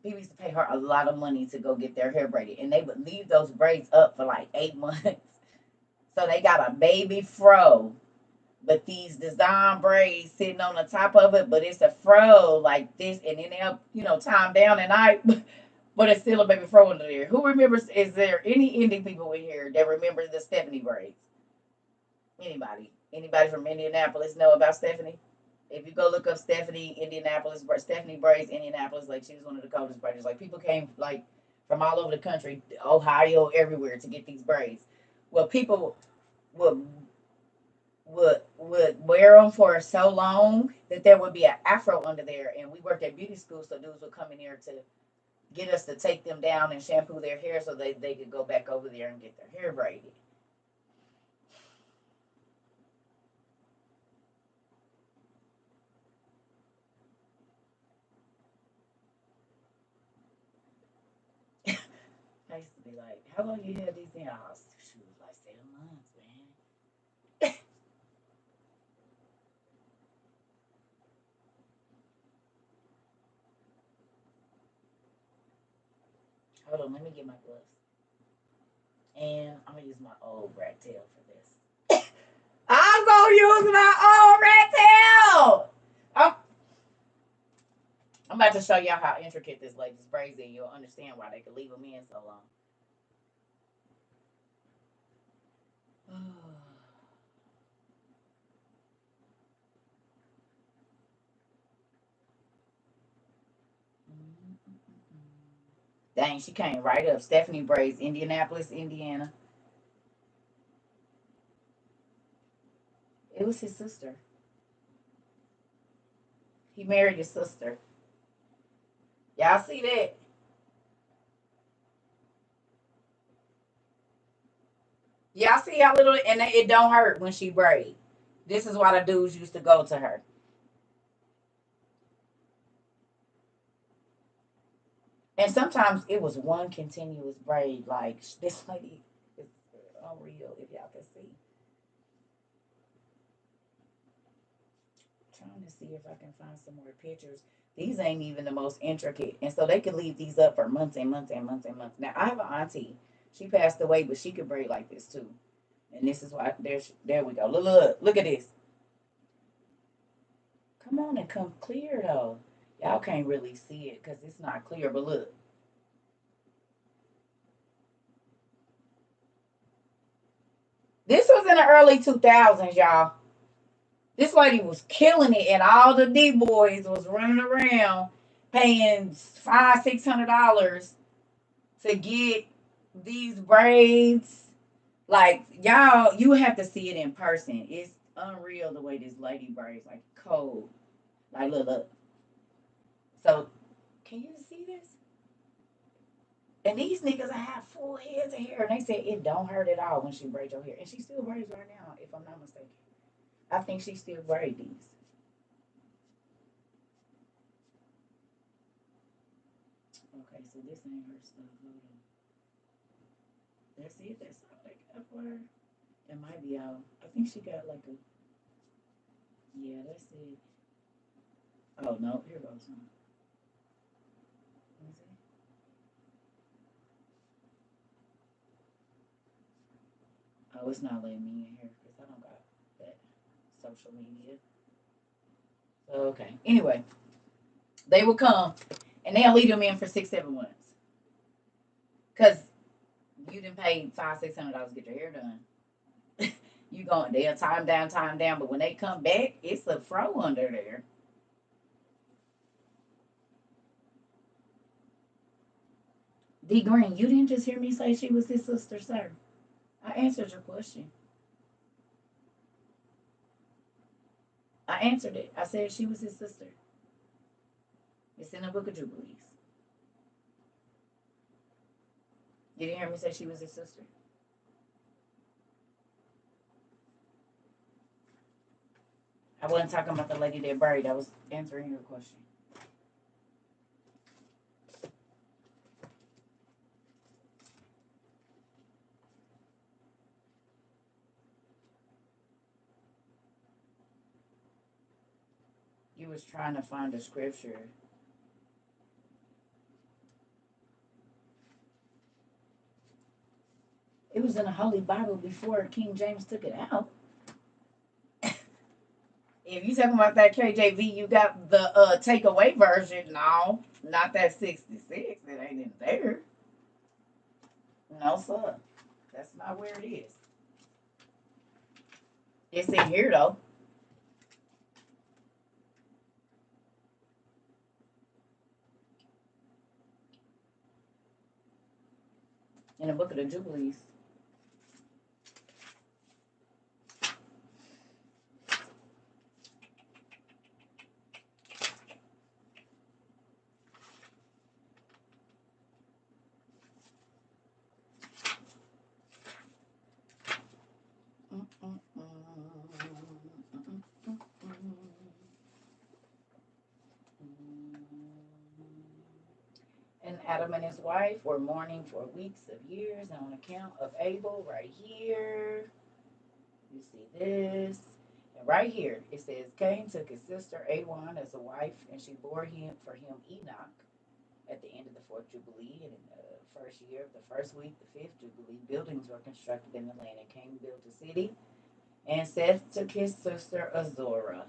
People used to pay her a lot of money to go get their hair braided, and they would leave those braids up for like 8 months. So they got a baby fro, but these design braids sitting on the top of it, but it's a fro like this, and then they'll, tie them down at night, but it's still a baby fro under there. Who remembers? Is there any indie people in here that remembers the Stephanie braids? Anybody? Anybody from Indianapolis know about Stephanie? If you go look up Stephanie Indianapolis, Stephanie braids Indianapolis, like she was one of the coldest braiders. Like people came like from all over the country, Ohio, everywhere to get these braids. Well, people would would wear them for so long that there would be an afro under there. And we worked at beauty school, so dudes would come in here to get us to take them down and shampoo their hair so they could go back over there and get their hair braided. I used to be like, how long you had these in? Oh, shoot, like 7 months, man. Hold on, let me get my gloves. And I'm gonna use my old rat tail for this. I'm gonna use my old rat tail. I'm, I'm about to show y'all how intricate this lady's braids is. You'll understand why they could leave them in so long. Dang, she came right up. Stephanie Braids, Indianapolis, Indiana. It was his sister. He married his sister. Y'all see that? Y'all see how little, and it don't hurt when she braid. This is why the dudes used to go to her. And sometimes it was one continuous braid. Like this lady is unreal. If y'all can see, trying to see if I can find some more pictures. These ain't even the most intricate, and so they could leave these up for months and months and months and months. Now I have an auntie. She passed away, but she could braid like this too. And this is why there we go. Look at this. Come on and come clear though. Y'all can't really see it because it's not clear, but look. This was in the early 2000s, y'all. This lady was killing it, and all the D boys was running around paying $500-$600 to get these braids. Like y'all, you have to see it in person. It's unreal the way this lady braids, like cold. Like look. So, can you see this? And these niggas have full heads of hair, and they said it don't hurt at all when she braids your hair, and she still braids right now, if I'm not mistaken. I think she still braids these. Okay, so this ain't her stuff. Hold on. Let's see if that's all they got for her. It might be out. I think she got like a. Yeah, that's it. Oh no, here goes some. Let me see. Oh, it's not letting me in here because I don't got that social media. Okay. Anyway, they will come and they'll leave them in for 6-7 months because you didn't pay $500-$600 to get your hair done. You going? They'll time down. But when they come back, it's a fro under there. D Green, you didn't just hear me say she was his sister, sir. I answered your question. I answered it. I said she was his sister. It's in the Book of Jubilees. You didn't hear me say she was his sister. I wasn't talking about the lady that buried. I was answering your question. You was trying to find a scripture. It was in the Holy Bible before King James took it out. If you talking about that KJV, you got the takeaway version. No, not that 66. It ain't in there. No, sir. That's not where it is. It's in here though. In the Book of the Jubilees. And Adam and his wife were mourning for weeks of years on account of Abel right here. You see this. And right here it says Cain took his sister Awan as a wife, and she bore him for him Enoch at the end of the fourth Jubilee. And in the first year of the first week, the fifth Jubilee, buildings were constructed in the land, and Cain built a city. And Seth took his sister Azorah.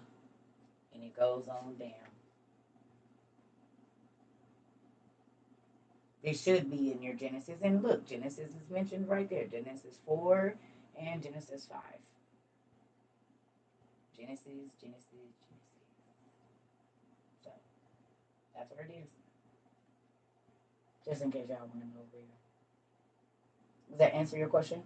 And it goes on down. It should be in your Genesis. And look, Genesis is mentioned right there. Genesis 4 And Genesis 5. Genesis. So that's what it is. Just in case y'all want to know where. Does that answer your question?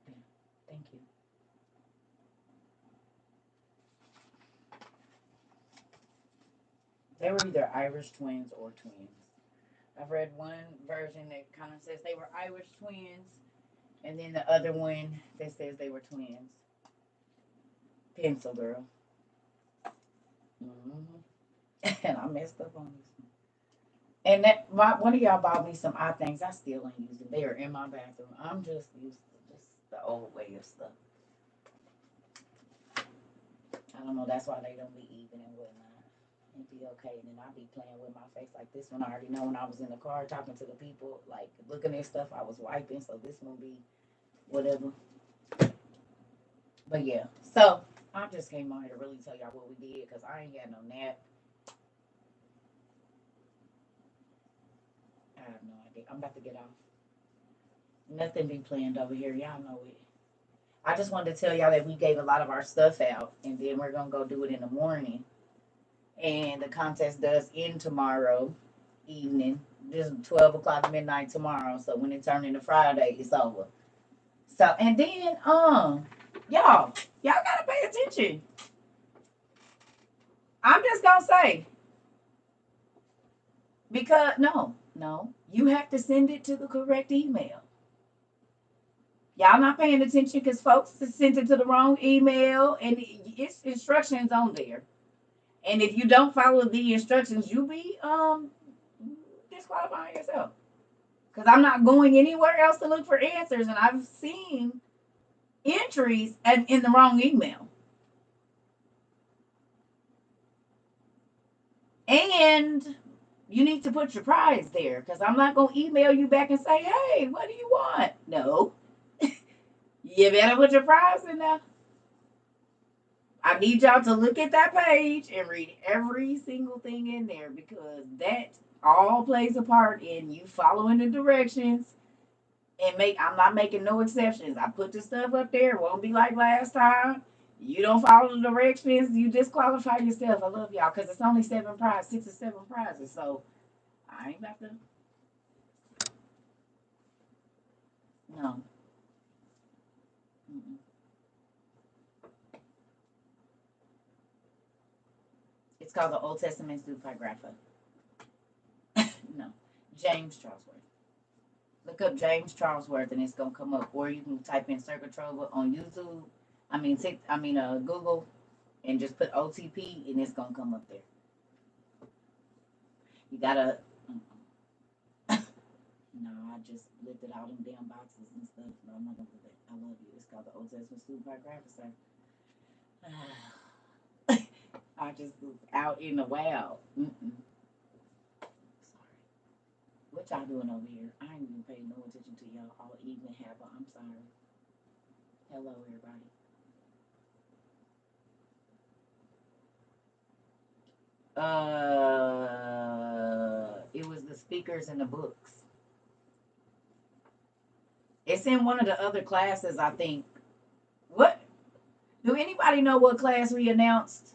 Yeah. Thank you. They were either Irish twins or twins. I've read one version that kind of says they were Irish twins, and then the other one that says they were twins. Pencil girl. And I messed up on this one. And one of y'all bought me some eye things. I still ain't using. They are in my bathroom. I'm just used to just the old way of stuff. I don't know. That's why they don't be even and whatnot. It'd be okay. And then I'd be playing with my face like this one. I already know when I was in the car talking to the people, like looking at stuff I was wiping. So this one be whatever. But yeah. So I just came on here to really tell y'all what we did because I ain't got no nap. I have no idea. I'm about to get off. Nothing be planned over here. Y'all know it. I just wanted to tell y'all that we gave a lot of our stuff out, and then we're gonna go do it in the morning. And the contest does end tomorrow evening, just 12 o'clock midnight tomorrow. So when it turns into Friday, it's over. So and then y'all gotta pay attention. I'm just gonna say because no, you have to send it to the correct email. Y'all not paying attention because folks sent it to the wrong email and it's instructions on there. And if you don't follow the instructions, you be disqualifying yourself. Because I'm not going anywhere else to look for answers, and I've seen entries in the wrong email. And you need to put your prize there because I'm not going to email you back and say, hey, what do you want? No. You better put your prize in there. I need y'all to look at that page and read every single thing in there because that all plays a part in you following the directions and I'm not making no exceptions. I put the stuff up there. It won't be like last time. You don't follow the directions, you disqualify yourself. I love y'all because it's only 6 or 7 prizes. So I ain't about to. No. Mm-mm. It's called the Old Testament Supergrapha. No, James Charlesworth. Look up James Charlesworth and it's gonna come up. Or you can type in CERCA TROVA on YouTube. Google, and just put OTP and it's gonna come up there. You gotta. No, I just lifted all them damn boxes and stuff. No, I'm not gonna do that. I love you. It's called the Old Testament Supergrapha, sir. I just was out in the wild. Sorry. What y'all doing over here? I ain't even paying no attention to y'all all evening. I'm sorry. Hello, everybody. It was the speakers and the books. It's in one of the other classes, I think. What? Do anybody know what class we announced?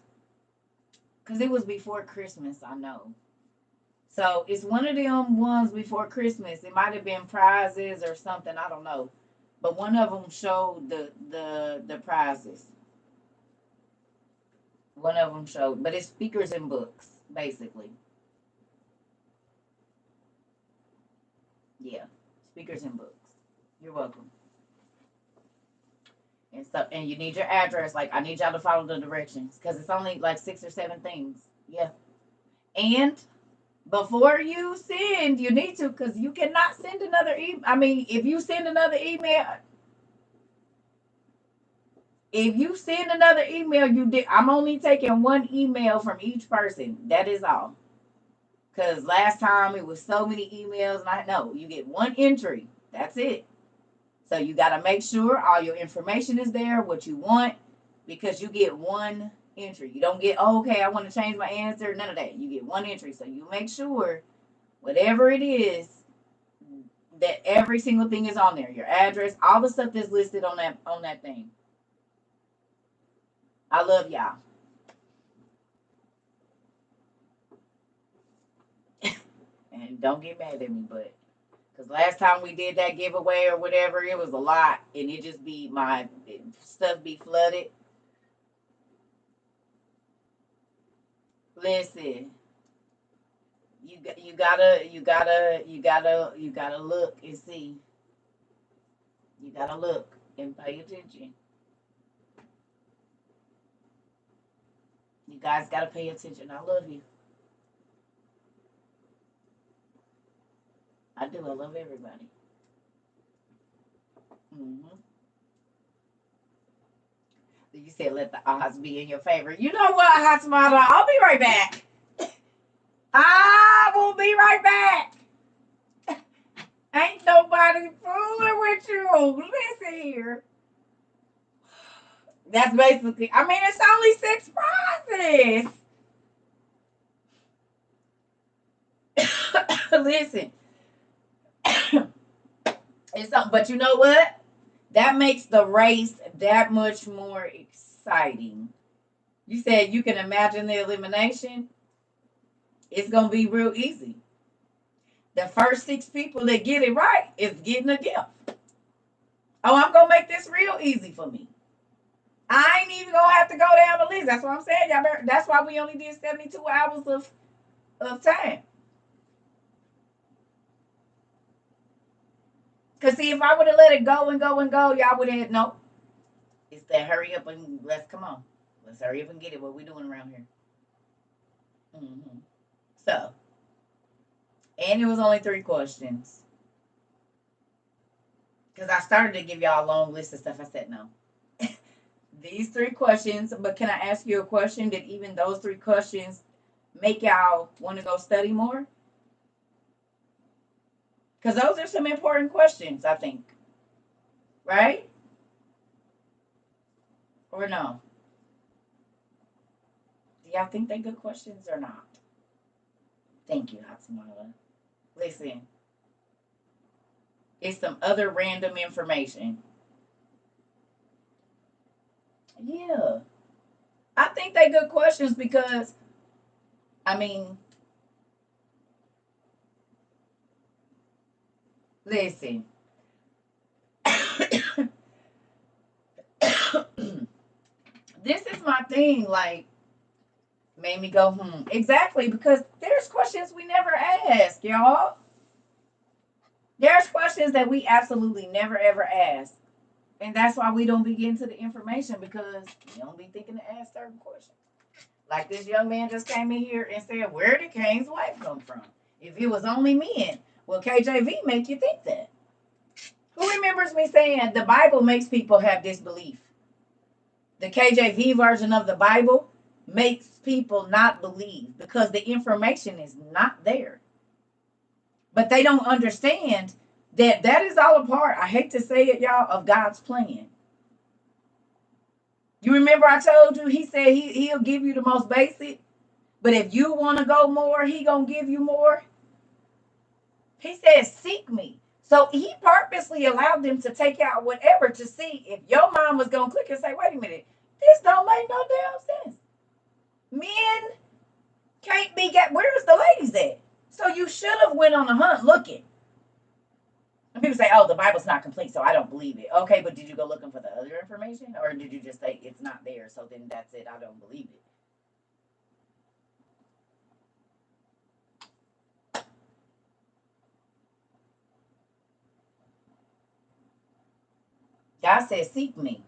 Because it was before Christmas, I know. So it's one of them ones before Christmas. It might have been prizes or something. I don't know. But one of them showed the prizes. One of them showed, but it's speakers and books, basically. Yeah, speakers and books. You're welcome. And stuff, and you need your address. Like I need y'all to follow the directions because it's only like 6 or 7 things. Yeah, and before you send, you need to because you cannot send another email. I mean, if you send another email, you did. I'm only taking one email from each person. That is all. Because last time it was so many emails, and I know you get one entry. That's it. So you got to make sure all your information is there, what you want, because you get one entry. You don't get, oh, okay, I want to change my answer. None of that. You get one entry. So you make sure whatever it is, that every single thing is on there. Your address, all the stuff that's listed on that thing. I love y'all. And don't get mad at me, but because last time we did that giveaway or whatever, it was a lot, and it just be my stuff be flooded. Listen, you gotta look and see. You gotta look and pay attention. You guys gotta pay attention. I love you. I do. I love everybody. Hmm. You said let the odds be in your favor. You know what, Hot Tomato? I'll be right back. I will be right back. Ain't nobody fooling with you. Listen here. That's basically, I mean, it's only six prizes. Listen, but you know what? That makes the race that much more exciting. You said you can imagine the elimination. It's gonna be real easy. The first six people that get it right is getting a gift. Oh, I'm gonna make this real easy for me. I ain't even gonna have to go down the list. That's what I'm saying. Y'all better, that's why we only did 72 hours of time. Cause see, if I would have let it go and go and go, y'all would have had no. It's that hurry up and let's come on. Let's hurry up and get it. What we doing around here? Hmm. So, and it was only three questions. Because I started to give y'all a long list of stuff. I said no. These three questions, but can I ask you a question? Did even those three questions make y'all want to go study more? Because those are some important questions, I think. Right? Or no? Do y'all think they good questions or not? Thank you, Hatsumala. Listen, it's some other random information. Yeah. I think they good questions because, I mean, listen. This is my thing. Like, made me go, Exactly, because there's questions we never ask, y'all. There's questions that we absolutely never ever ask. And that's why we don't be getting to the information because we don't be thinking to ask certain questions. Like this young man just came in here and said, where did Cain's wife come from? If it was only men. Well, KJV make you think that. Who remembers me saying the Bible makes people have disbelief? The KJV version of the Bible makes people not believe because the information is not there. But they don't understand that that is all a part, I hate to say it, y'all, of God's plan. You remember I told you, he said he'll give you the most basic, but if you want to go more, he going to give you more. He says, seek me. So he purposely allowed them to take out whatever to see if your mom was going to click and say, wait a minute, this don't make no damn sense. Men can't be where's the ladies at? So you should have went on a hunt looking. And people say, oh, the Bible's not complete, so I don't believe it. Okay, but did you go looking for the other information? Or did you just say it's not there, so then that's it, I don't believe it? God said, seek me.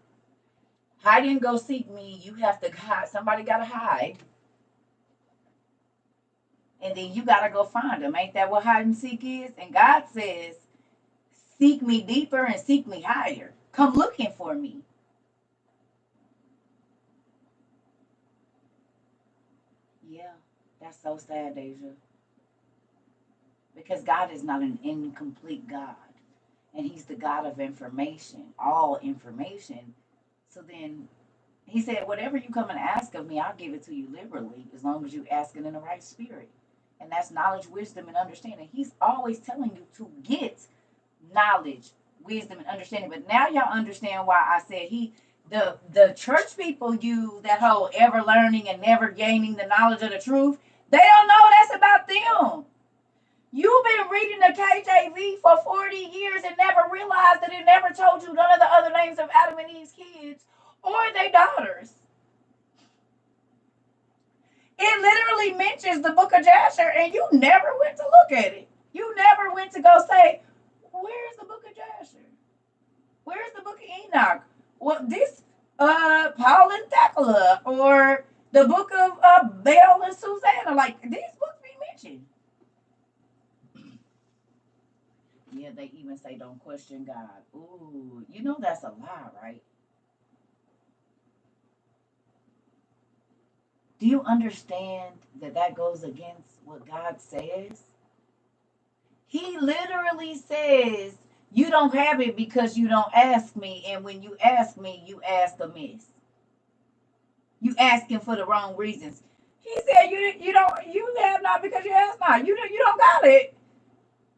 Hide and go seek me. You have to hide. Somebody got to hide. And then you got to go find them. Ain't that what hide and seek is? And God says, seek me deeper and seek me higher. Come looking for me. Yeah, that's so sad, Deja. Because God is not an incomplete God. And he's the God of information, all information. So then He said, whatever you come and ask of me, I'll give it to you liberally, as long as you ask it in the right spirit. And that's knowledge, wisdom, and understanding. He's always telling you to get knowledge, wisdom, and understanding. But now y'all understand why I said the church people use that whole ever learning and never gaining the knowledge of the truth. They don't know that's about them. You've been reading the KJV for 40 years and never realized that it never told you none of the other names of Adam and Eve's kids or their daughters. It literally mentions the book of Jasher, and you never went to look at it. You never went to go say, where's the book of Jasher? Where's the book of Enoch? Well, this Paul and Thecla, or the book of Bel and Susanna, like these books be mentioned. Yeah, they even say don't question God. Ooh, you know that's a lie, right? Do you understand that that goes against what God says? He literally says, you don't have it because you don't ask me. And when you ask me, you ask amiss. You asking for the wrong reasons. He said, you have not because you ask not. You don't got it.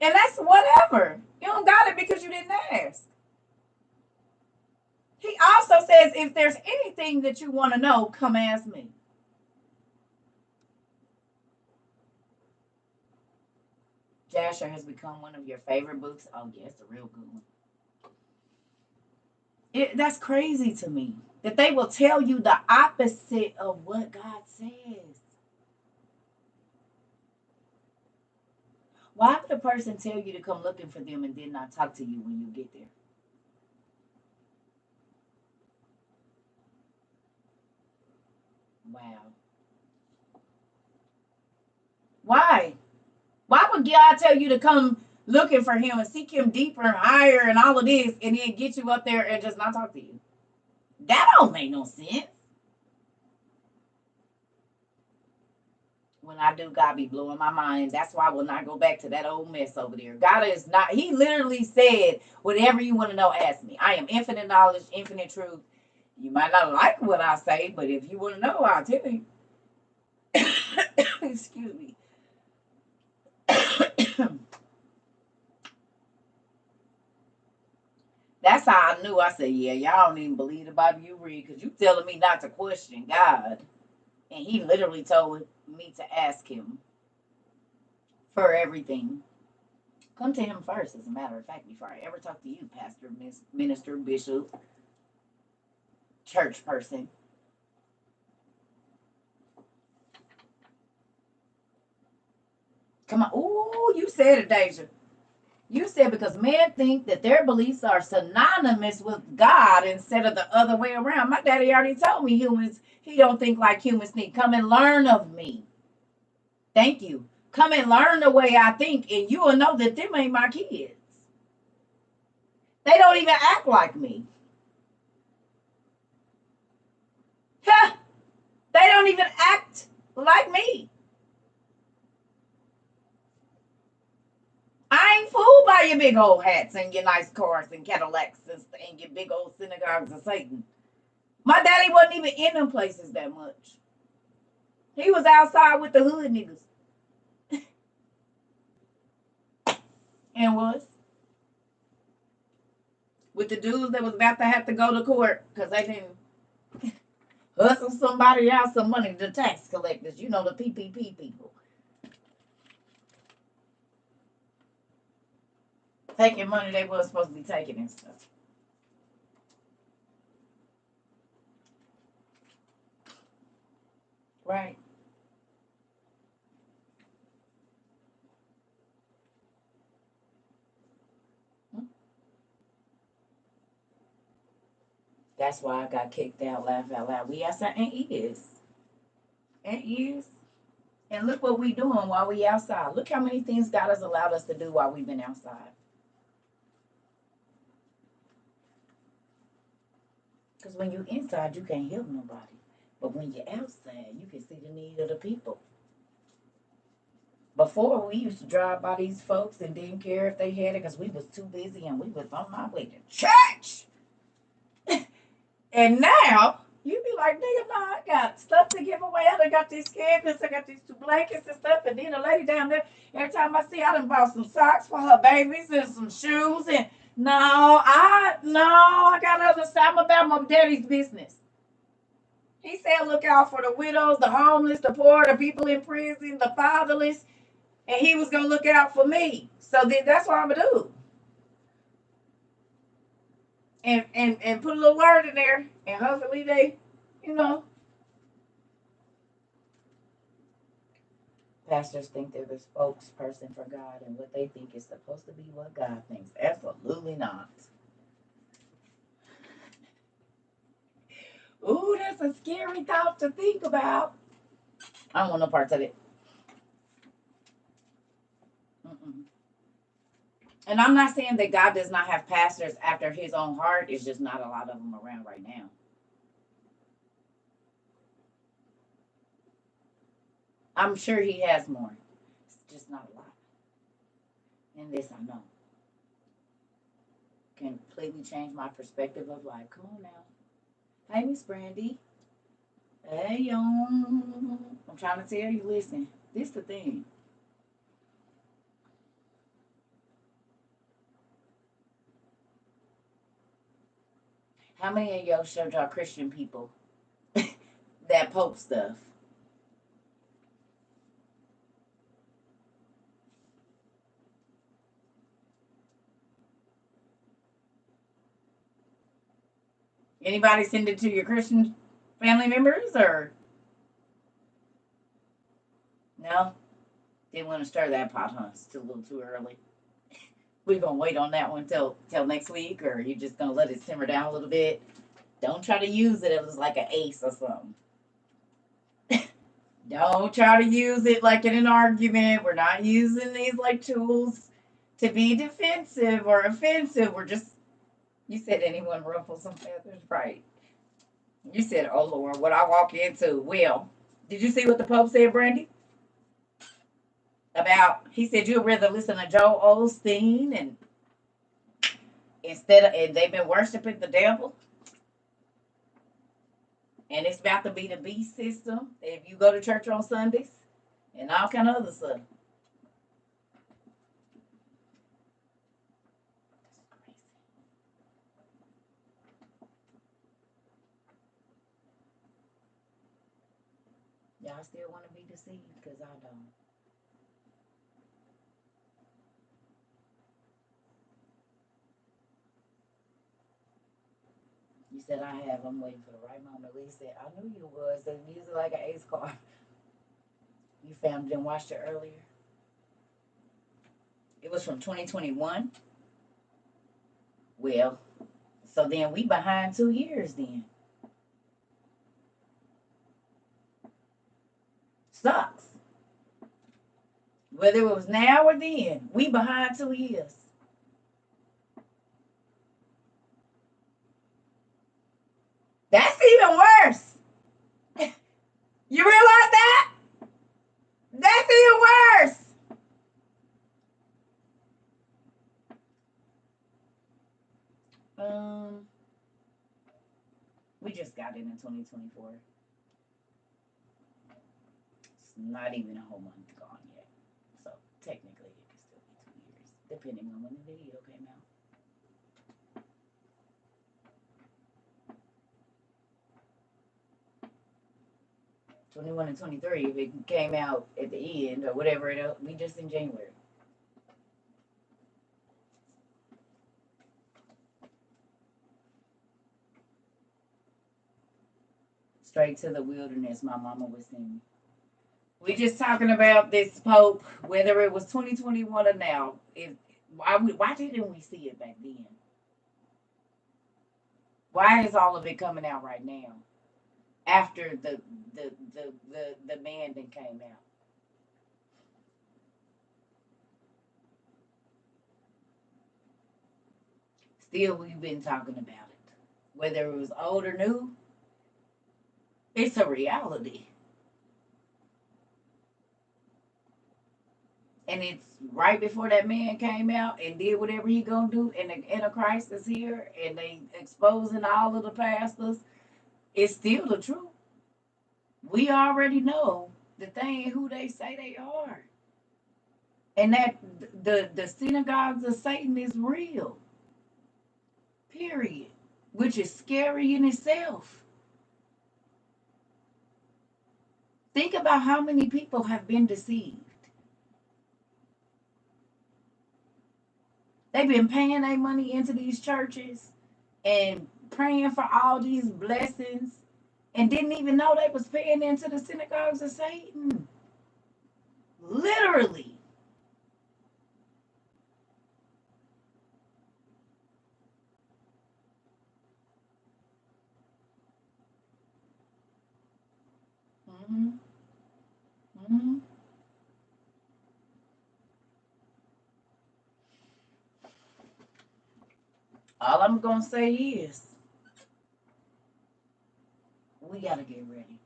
And that's whatever. You don't got it because you didn't ask. He also says, if there's anything that you want to know, come ask me. Jasher has become one of your favorite books. Oh, yes, a real good one. That's crazy to me that they will tell you the opposite of what God says. Why would a person tell you to come looking for them and then not talk to you when you get there? Wow. Why? Why would God tell you to come looking for him and seek him deeper and higher and all of this and then get you up there and just not talk to you? That don't make no sense. When I do, God be blowing my mind. That's why I will not go back to that old mess over there. God is not, he literally said, whatever you want to know, ask me. I am infinite knowledge, infinite truth. You might not like what I say, but if you want to know, I'll tell you. Excuse me. That's how I knew. I said, yeah, y'all don't even believe the Bible you read because you telling me not to question God. And he literally told me to ask him for everything. Come to him first, as a matter of fact, before I ever talk to you, pastor, minister, bishop, church person. Come on. Ooh, you said it, Deja. You said because men think that their beliefs are synonymous with God instead of the other way around. My daddy already told me humans, he don't think like humans think. Come and learn of me. Thank you. Come and learn the way I think, and you will know that them ain't my kids. They don't even act like me. Huh. They don't even act like me. I ain't fooled by your big old hats and your nice cars and Cadillacs and your big old synagogues of Satan. My daddy wasn't even in them places that much. He was outside with the hood niggas. And was. With the dudes that was about to have to go to court because they didn't hustle somebody out some money, the tax collectors, you know, the PPP people. Taking money they wasn't supposed to be taking and stuff. Right. That's why I got kicked out, laugh out loud. We outside and is. And is. And look what we doing while we outside. Look how many things God has allowed us to do while we've been outside. Because when you're inside, you can't help nobody. But when you're outside, you can see the need of the people. Before, we used to drive by these folks and didn't care if they had it because we was too busy and we was on my way to church. And now, You be like, nigga, no, I got stuff to give away. I done got these cabinets, I got these two blankets and stuff. And then the lady down there, every time I see, I done bought some socks for her babies and some shoes. And I got other stuff. I'm about my daddy's business. He said, look out for the widows, the homeless, the poor, the people in prison, the fatherless. And he was going to look out for me. So then that's what I'm going to do. And put a little word in there. And hopefully they, you know. Pastors think they're the spokesperson for God, and what they think is supposed to be what God thinks. Absolutely not. Ooh, that's a scary thought to think about. I don't want no parts of it. Mm-mm. And I'm not saying that God does not have pastors after his own heart. It's just not a lot of them around right now. I'm sure he has more. It's just not a lot. And this I know. Can completely change my perspective of life. Come on now. Hey, Miss Brandy. Hey, yo. I'm trying to tell you, listen, this the thing. How many of your church are Christian people that pope stuff? Anybody send it to your Christian family members or no? Didn't want to stir that pot, huh? It's still a little too early. We're gonna wait on that one till next week, or you just gonna let it simmer down a little bit. Don't try to use it as like an ace or something. Don't try to use it like in an argument. We're not using these like tools to be defensive or offensive. We're just, you said anyone ruffle some feathers, right? You said, oh Lord, what I walk into. Well, did you see what the Pope said, Brandy? About, he said you'd rather listen to Joel Osteen and and they've been worshiping the devil. And it's about to be the beast system if you go to church on Sundays and all kind of other stuff. Y'all still want to be deceived? Because I don't. You said I have. I'm waiting for the right moment. Lee said, I knew you was. The music like an ace card. You found it and watched it earlier. It was from 2021. Well, so then we behind 2 years then. Sucks. Whether it was now or then, we behind 2 years. That's even worse. You realize that? That's even worse. We just got in 2024. It's not even a whole month gone yet. So technically it could still be 2 years, depending on when the video came out. 21 and 23, if it came out at the end or whatever, we just in January. Straight to the wilderness, my mama was saying. We just talking about this Pope, whether it was 2021 or now. Why didn't we see it back then? Why is all of it coming out right now? After the man that came out. Still, we've been talking about it. Whether it was old or new, it's a reality. And it's right before that man came out and did whatever he gonna do, and the Antichrist is here, and they exposing all of the pastors. It's still the truth. We already know that they ain't who they say they are. And that the synagogues of Satan is real. Period. Which is scary in itself. Think about how many people have been deceived. They've been paying their money into these churches and praying for all these blessings and didn't even know they was paying into the synagogues of Satan. Literally. Mm-hmm. Mm-hmm. All I'm going to say is we got to get ready.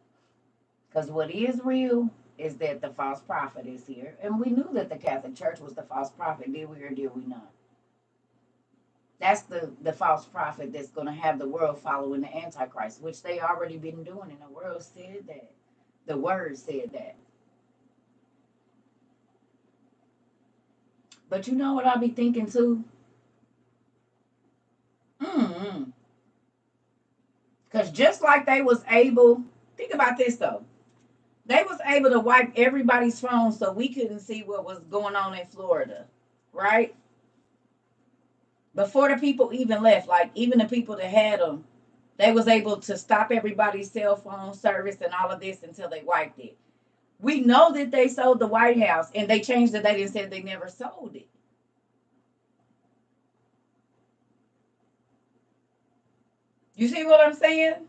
Because what is real is that the false prophet is here. And we knew that the Catholic Church was the false prophet. Did we or did we not? That's the false prophet that's going to have the world following the Antichrist, which they already been doing. And the world said that. The word said that. But you know what I be thinking too? Mm-hmm. Because just like they was able, think about this though. They was able to wipe everybody's phone so we couldn't see what was going on in Florida, right? Before the people even left, like even the people that had them, they was able to stop everybody's cell phone service and all of this until they wiped it. We know that they sold the White House and they changed the date and said they never sold it. You see what I'm saying?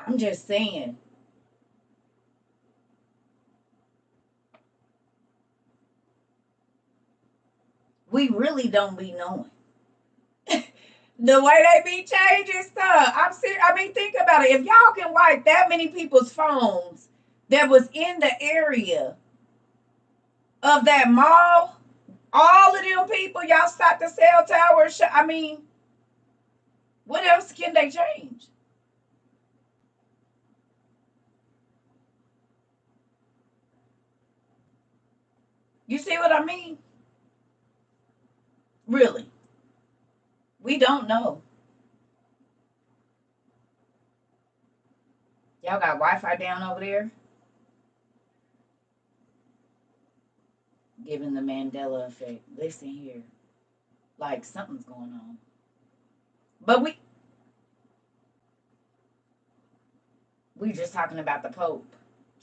I'm just saying. We really don't be knowing. The way they be changing stuff. I'm serious. I mean, think about it. If y'all can wipe that many people's phones that was in the area of that mall, all of them people, y'all stop the cell tower. I mean, what else can they change? You see what I mean? Really. We don't know. Y'all got Wi-Fi down over there? Giving the Mandela effect. Listen here. Like something's going on. But we just talking about the Pope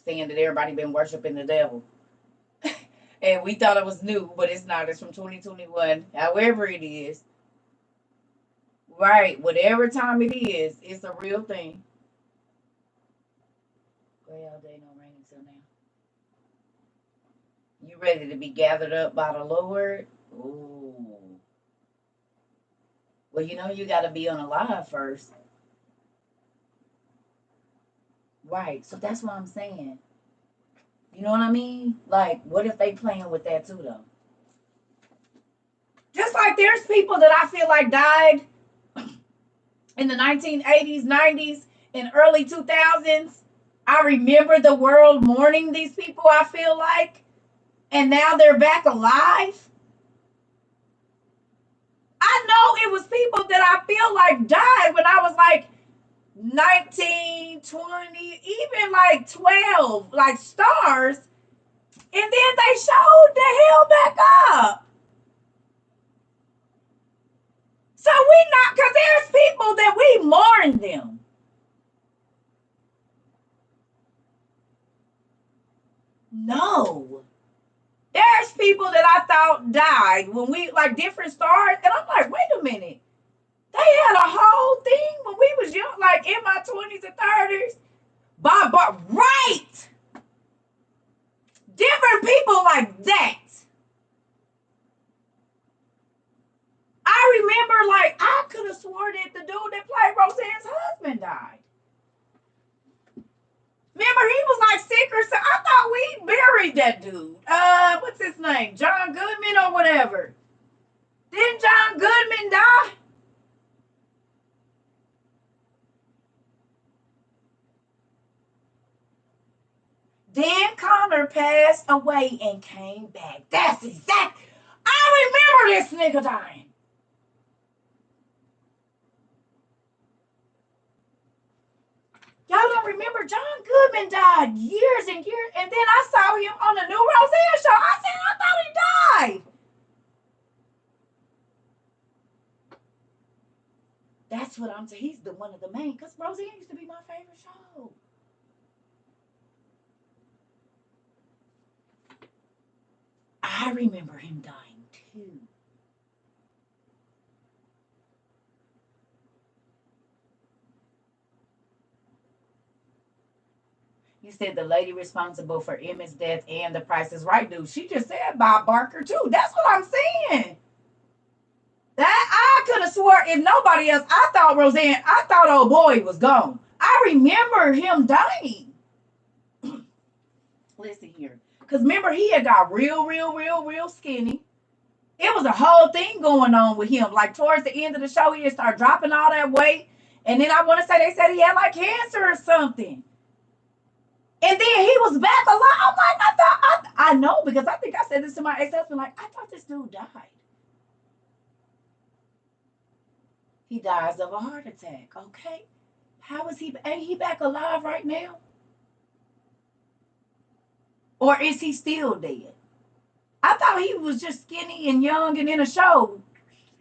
saying that everybody been worshiping the devil. And we thought it was new, but it's not. It's from 2021. However it is. Right. Whatever time it is, it's a real thing. Gray all day, no rain until now. You ready to be gathered up by the Lord? Ooh. Well, you know you got to be on a live first. Right. So that's what I'm saying. You know what I mean? Like, what if they playing with that too, though? Just like there's people that I feel like died in the 1980s, 90s, and early 2000s. I remember the world mourning these people, I feel like. And now they're back alive. I know it was people that I feel like died when I was like 19, 20, even like 12, like stars. And then they showed the hell back up. So we not, because there's people that we mourn them. No. There's people that I thought died when we, like different stars. And I'm like, wait a minute. They had a whole thing when we was young, like in my 20s and 30s. But right. Different people like that. I remember, like, I could have swore that the dude that played Roseanne's husband died. Remember, he was like sick or something. I thought we buried that dude. What's his name? John Goodman or whatever. Didn't John Goodman die? Dan Connor passed away and came back. That's exact. I remember this nigga dying. Y'all don't remember John Goodman died years and years, and then I saw him on the new Roseanne show. I said, I thought he died. That's what I'm saying. He's the one of the main, because Roseanne used to be my favorite show. I remember him dying too. You said the lady responsible for Emmett's death and The Price is Right, dude. She just said Bob Barker too. That's what I'm saying. That I could have swore if nobody else, I thought Roseanne, I thought old boy was gone. I remember him dying. Listen here. Because remember, he had got real skinny. It was a whole thing going on with him. Like towards the end of the show, he had started dropping all that weight. And then I want to say they said he had like cancer or something. And then he was back alive. I'm like, I know, because I think I said this to my ex-husband, like, I thought this dude died. He dies of a heart attack. Okay. How is he? Ain't he back alive right now? Or is he still dead? I thought he was just skinny and young and in a show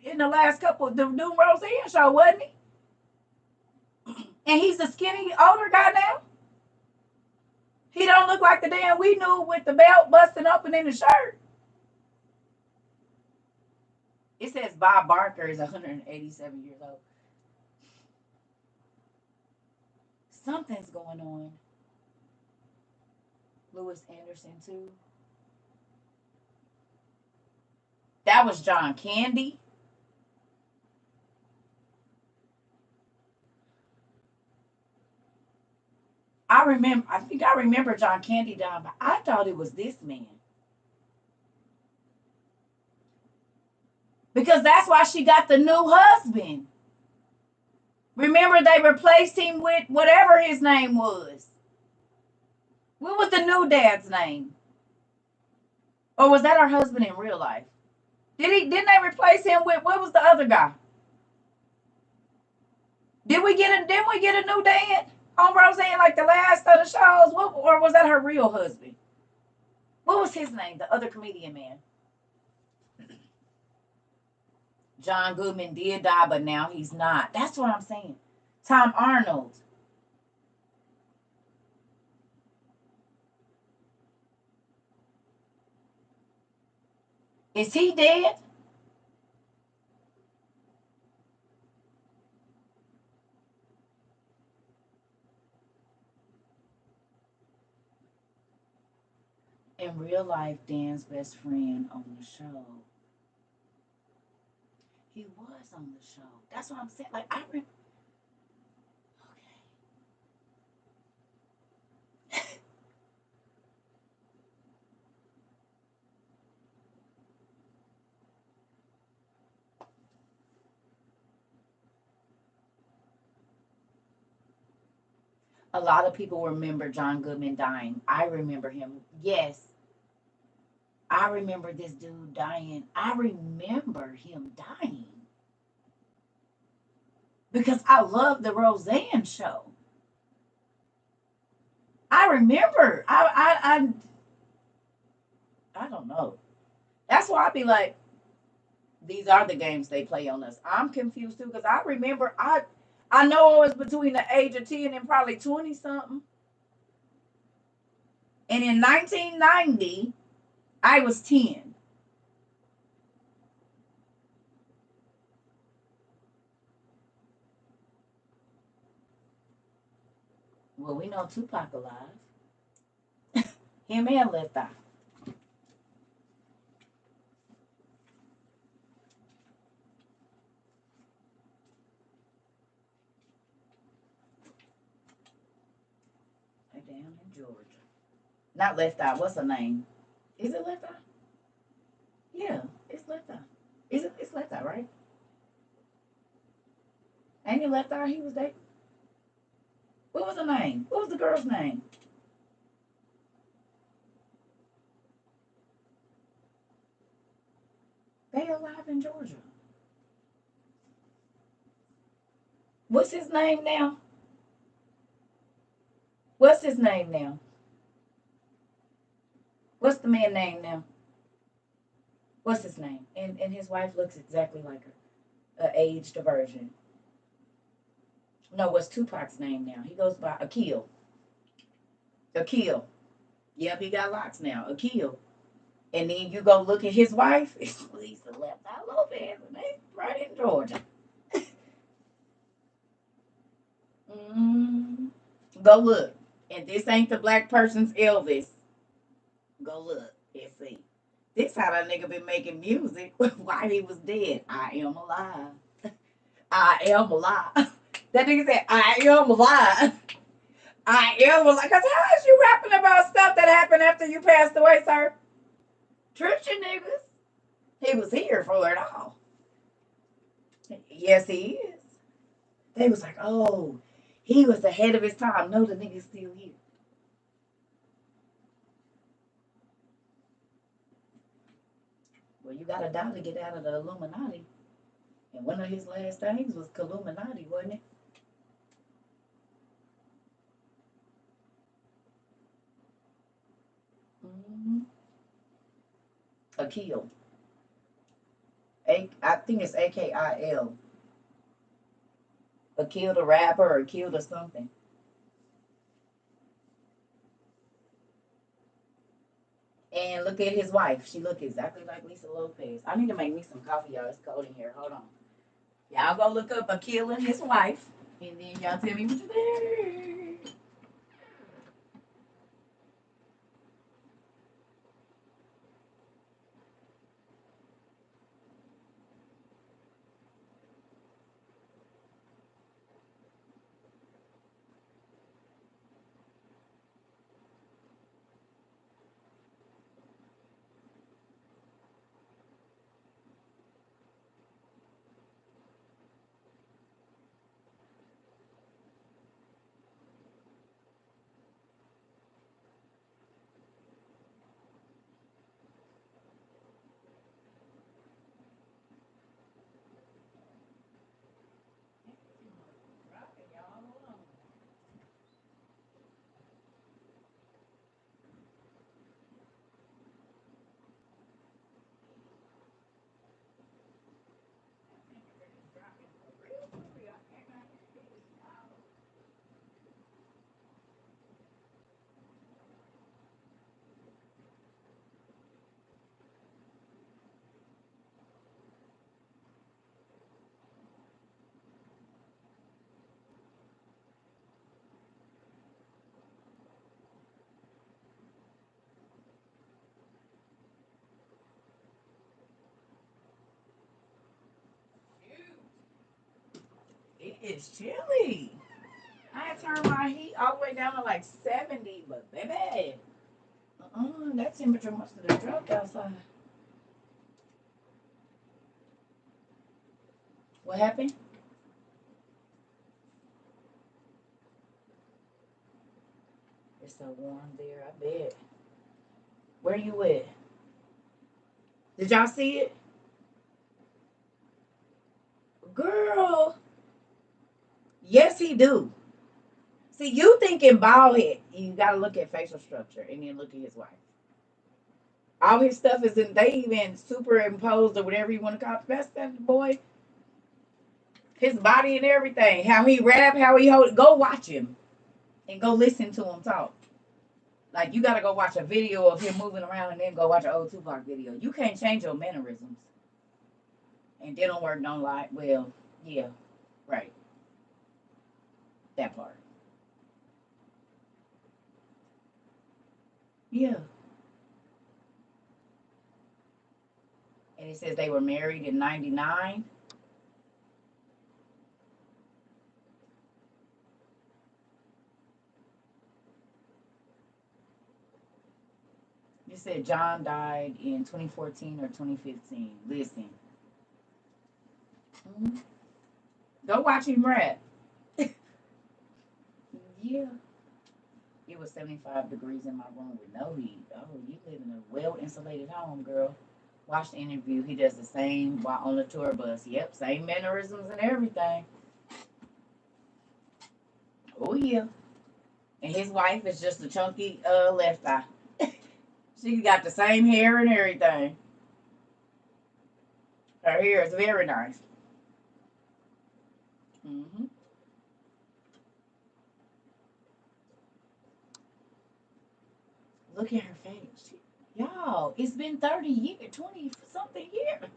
in the last couple of the new Roseanne show, wasn't he? And he's a skinny older guy now. He don't look like the damn we knew with the belt busting open in the shirt. It says Bob Barker is 187 years old. Something's going on. Louis Anderson too. That was John Candy. I think I remember John Candy dying, but I thought it was this man. Because that's why she got the new husband. Remember, they replaced him with whatever his name was. What was the new dad's name? Or was that her husband in real life? Didn't they replace him with, what was the other guy? Didn't we get a new dad on Roseanne like the last of the shows? Or was that her real husband? What was his name? The other comedian man. John Goodman did die, but now he's not. That's what I'm saying. Tom Arnold. Is he dead? In real life, Dan's best friend on the show. He was on the show. That's what I'm saying. Like, okay. A lot of people remember John Goodman dying. I remember him. Yes. I remember this dude dying. I remember him dying. Because I love the Roseanne show. I remember. I don't know. That's why I be like, these are the games they play on us. I'm confused too, because I remember I know I was between the age of 10 and probably 20 something. And in 1990, I was 10. Well, we know Tupac alive. Him and Left Eye. They're down in Georgia. Not Left Eye. What's her name? Is it Left Eye? Yeah, it's Left Eye. Is it? It's just left out, right? Ain't he left out? He was dating. What was the name? What was the girl's name? They alive in Georgia. What's his name now? What's his name now? What's the man name now? What's his name? And his wife looks exactly like her, a aged version. No, what's Tupac's name now? He goes by Akil. Akil. Yep, he got locks now. Akil. And then you go look at his wife. It's Lisa left out Lopez, and they right in Georgia. Mm, go look. And this ain't the black person's Elvis. Go look and see. This how that nigga been making music while he was dead. I am alive. I am alive. That nigga said, I am alive. I am alive. Because how is you rapping about stuff that happened after you passed away, sir? Trisha niggas. He was here for it all. Yes, he is. They was like, oh, he was ahead of his time. No, the nigga's still here. Well, you gotta die to get out of the Illuminati. And one of his last things was Illuminati, wasn't it? Mm-hmm. Akil. I think it's Akil. Akil the rapper or Akil the something. And look at his wife. She look exactly like Lisa Lopez. I need to make me some coffee, y'all. It's cold in here. Hold on. Y'all go look up Akil and his wife. And then y'all tell me what you think. It is chilly. I turned my heat all the way down to like 70, but baby, that temperature must have dropped outside. What happened? It's so warm there, I bet. Where you at? Did y'all see it? Girl, yes he do. See, you thinking bald head. You gotta look at facial structure and then look at his wife. All his stuff is in, they even superimposed or whatever you want to call it. That's that boy. His body and everything. How he rap, how he hold. Go watch him and go listen to him talk. Like you gotta go watch a video of him moving around and then go watch an old Tupac video. You can't change your mannerisms. And they don't work, don't lie. Well, yeah, right. That part. Yeah. And it says they were married in 99. You said John died in 2014 or 2015. Listen, Mhm. Go watch him rap. Yeah. It was 75 degrees in my room with no heat. Oh, you live in a well insulated home, girl. Watch the interview. He does the same while on the tour bus. Yep, same mannerisms and everything. Oh, yeah. And his wife is just a chunky left eye. She got the same hair and everything. Her hair is very nice. Hmm. Look at her face. Y'all, it's been 30 years, 20 something years.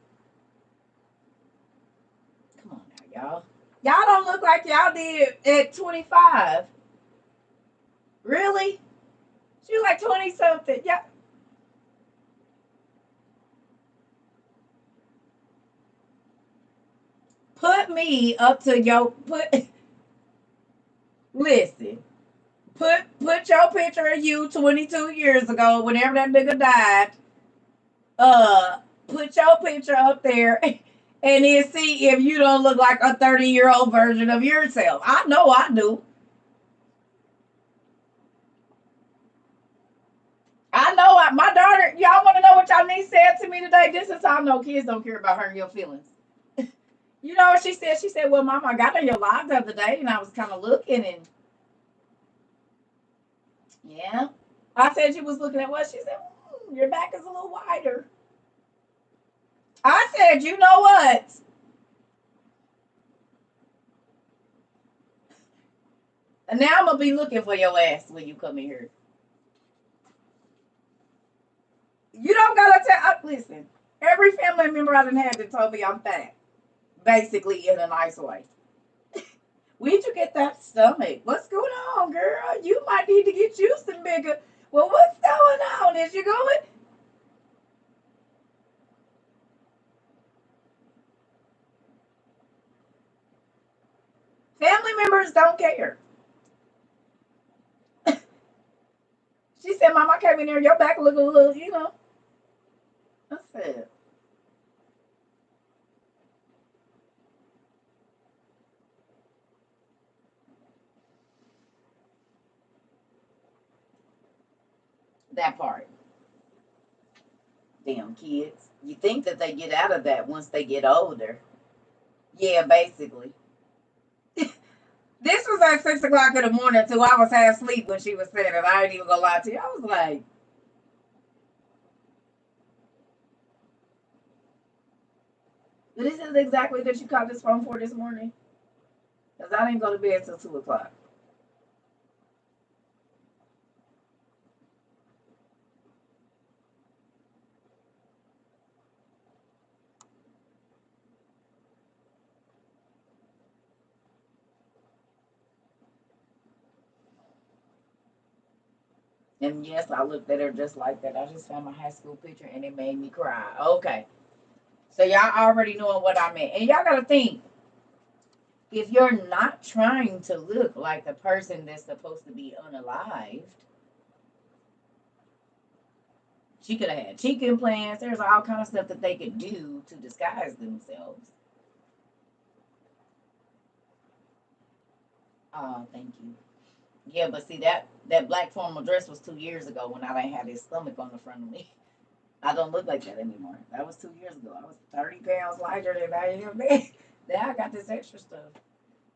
Come on now, y'all. Y'all don't look like y'all did at 25. Really? She like 20 something. Yeah. Put me up to your put listen. Put your picture of you 22 years ago, whenever that nigga died. Uh put your picture up there and then see if you don't look like a 30-year-old version of yourself. I know I do. I know my daughter, y'all want to know what y'all niece said to me today? This is how I know kids don't care about hurting your feelings. You know what she said? She said, well, Mom, I got on your live the other day and I was kind of looking and yeah. I said you was looking at what? She said, your back is a little wider. I said, you know what? And now I'm gonna be looking for your ass when you come in here. You don't gotta tell. Listen, every family member I done had that told me I'm fat, basically in a nice way. Where'd you get that stomach? What's going on, girl? You might need to get you some bigger. Well, what's going on? Is you going? Family members don't care. She said, Mom, I came in there, your back look a little, you know. I said, that part. Damn kids. You think that they get out of that once they get older. Yeah, basically. This was at 6 o'clock in the morning too. I was half asleep when she was saying it. I ain't even gonna lie to you. I was like, this is exactly that you called this phone for this morning? Because I didn't go to bed till 2 o'clock. And yes, I looked at her just like that. I just found my high school picture and it made me cry. Okay. So y'all already knowing what I meant. And y'all gotta think, if you're not trying to look like the person that's supposed to be unalived, she could have had cheek implants. There's all kind of stuff that they could do to disguise themselves. Oh, thank you. Yeah, but see that black formal dress was 2 years ago when I didn't have this stomach on the front of me. I don't look like that anymore. That was 2 years ago. I was 30 pounds lighter than I am now. Now I got this extra stuff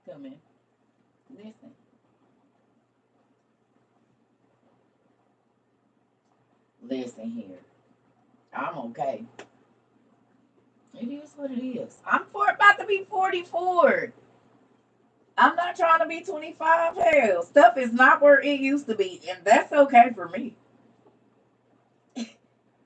coming. Listen, listen here. I'm okay. It is what it is. About to be 44. I'm not trying to be 25. Hell, stuff is not where it used to be, and that's okay for me.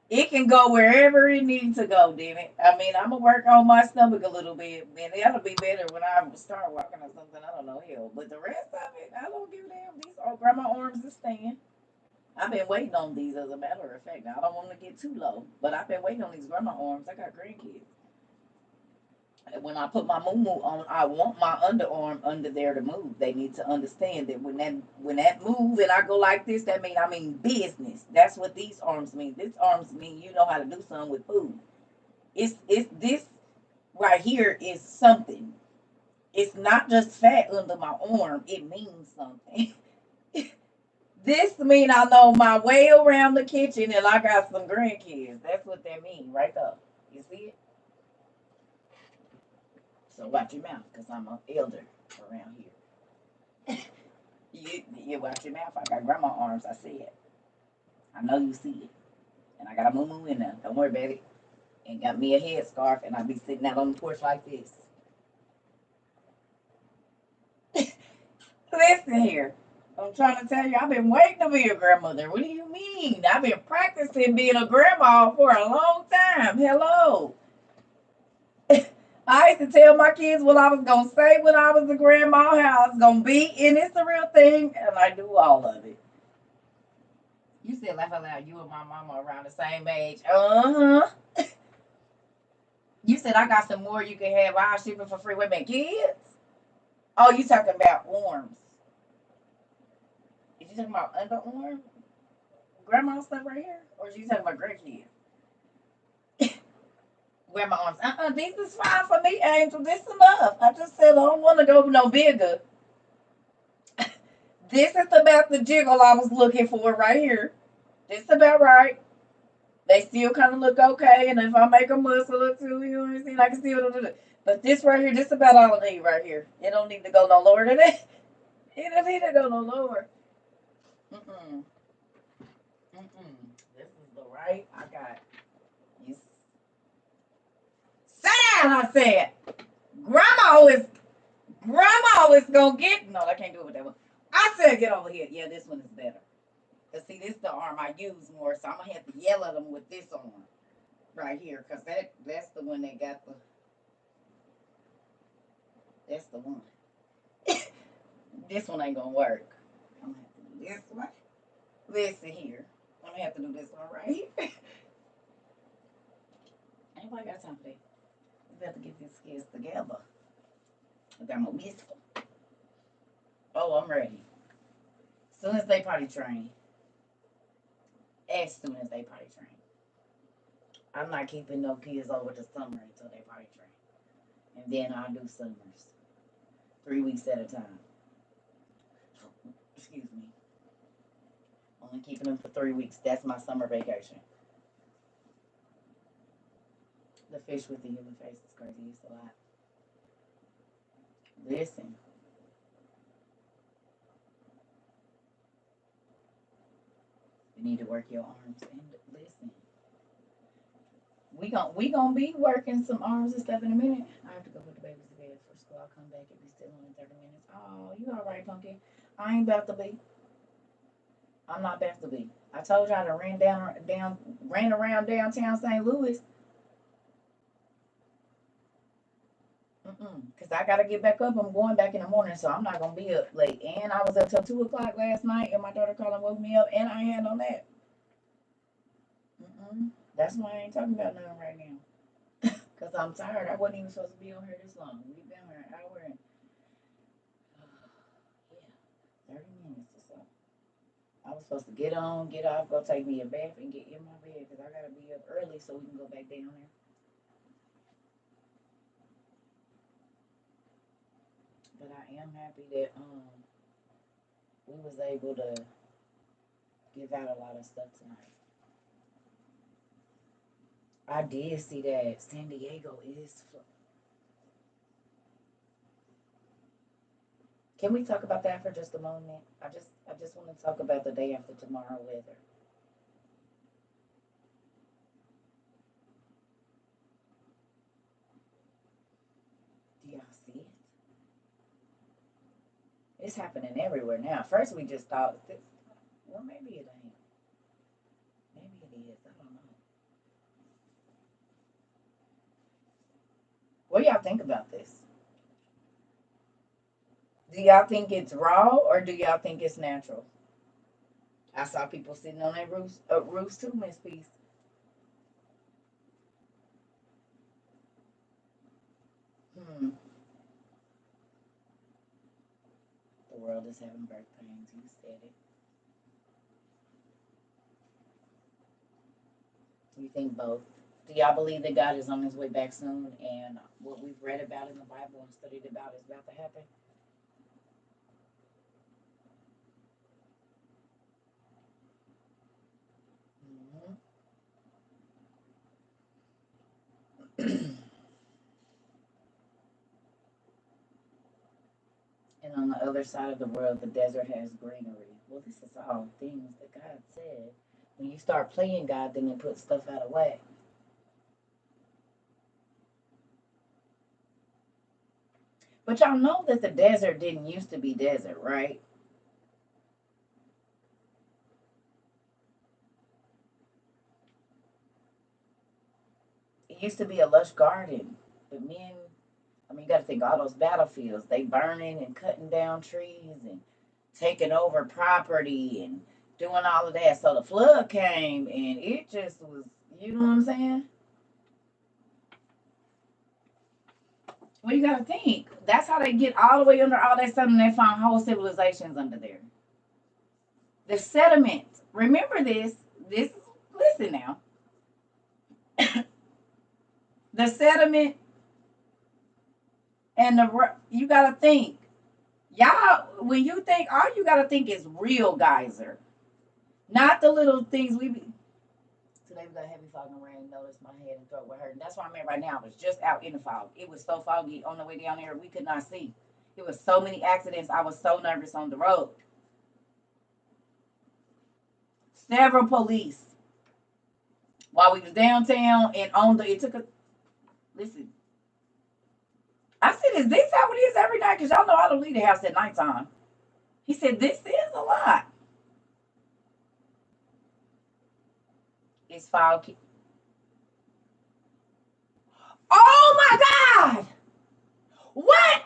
It can go wherever it needs to go, damn it. I mean, I'm gonna work on my stomach a little bit, and that'll be better when I start walking or something. I don't know, hell. But the rest of it, I don't give a damn. These are grandma arms to stand. I've been waiting on these, as a matter of fact. Now, I don't want to get too low, but I've been waiting on these grandma arms. I got grandkids. When I put my moo on, I want my underarm under there to move. They need to understand that when that move and I go like this, that mean I mean business. That's what these arms mean. These arms mean you know how to do something with food. It's this. right here is something. It's not just fat under my arm. It means something. This mean I know my way around the kitchen and I got some grandkids. That's what that means right there. You see it? So watch your mouth, cause I'm an elder around here. You watch your mouth. I got grandma arms. I see it. I know you see it. And I got a moo moo in there. Don't worry about it. And got me a headscarf, and I be sitting out on the porch like this. Listen here. I'm trying to tell you, I've been waiting to be a grandmother. What do you mean? I've been practicing being a grandma for a long time. Hello. I used to tell my kids what I was going to say when I was a grandma, how I was going to be, and it's a real thing, and I do all of it. You said laugh out loud. You and my mama around the same age. Uh-huh. You said I got some more you can have. I'll ship it for free. Wait a minute, kids? Oh, you talking about arms. Is you talking about underarm? Grandma stuff right here? Or is you talking about grandkids? Grandma arms. This is fine for me, Angel. This enough. I just said I don't want to go no bigger. This is about the jiggle I was looking for right here. This about right. They still kind of look okay, and if I make a muscle or two, you know what I'm saying, I can still do it. But this right here, this about all I need right here. It don't need to go no lower than that. It don't need to go no lower. Mm-mm. Mm-mm. This is the right I got. Yes. Sit down, I said. Grandma is gonna get. No, I can't do it with that one. I said get over here. Yeah, this one is better. Cause see, this is the arm I use more, so I'm gonna have to yell at them with this arm right here, cause that's the one that got the. That's the one. This one ain't gonna work. I'm gonna have to do this one. Listen here. I'm gonna have to do this one right here. Anybody got time for that? We got to get these kids together. I got my whistle. Oh, I'm ready. As soon as they potty train. As soon as they potty train. I'm not keeping no kids over the summer until they potty train. And then I'll do summers. 3 weeks at a time. Excuse me. Only keeping them for 3 weeks. That's my summer vacation. The fish with the human face is crazy. It's a lot. Listen. You need to work your arms and listen. We gonna be working some arms and stuff in a minute. I have to go put the babies to bed for school. I'll come back and be still in 30 minutes. Oh, you all right, Pumpkin? I ain't about to be. I'm not about to be. I told y'all to ran around downtown St. Louis. Cause I gotta get back up. I'm going back in the morning, so I'm not gonna be up late. And I was up till 2 o'clock last night, and my daughter called and woke me up, and I had on that. That's why I ain't talking about nothing right now. Cause I'm tired. I wasn't even supposed to be on here this long. We've been here an hour and yeah, 30 minutes or so. I was supposed to get on, get off, go take me a bath, and get in my bed because I gotta be up early so we can go back down there. But I am happy that we was able to give out a lot of stuff tonight. I did see that San Diego is. Can we talk about that for just a moment? I just want to talk about the day after tomorrow weather. Do y'all see it? It's happening everywhere now. First, we just thought, well, maybe it ain't. Maybe it is. I don't know. What do y'all think about this? Do y'all think it's raw or do y'all think it's natural? I saw people sitting on their roofs too, Miss Peace. Hmm. The world is having birth pains. You said it. You think both? Do y'all believe that God is on his way back soon and what we've read about in the Bible and studied about is about to happen? Mhm. And on the other side of the world, the desert has greenery. Well, this is all things that God said. When you start playing God, then it puts stuff out of whack. But y'all know that the desert didn't used to be desert, right? It used to be a lush garden. But men, I mean, you got to think all those battlefields, they burning and cutting down trees and taking over property and doing all of that. So the flood came and it just was, you know what I'm saying? Well, you got to think. That's how they get all the way under all that stuff and they found whole civilizations under there. The sediment. Remember this. This, listen now. The sediment and you got to think. Y'all, when you think, all you got to think is real geyser. Not the little things we be. Today we got heavy fog and rain. Notice my head and throat were hurting. That's why I'm at right now. I was just out in the fog. It was so foggy on the way down there. We could not see. It was so many accidents. I was so nervous on the road. Several police while we was downtown and on the. It took a listen. I said, "Is this how it is every night?" Because y'all know I don't leave the house at nighttime. He said, "This is a lot. It's foggy." Oh my God! What?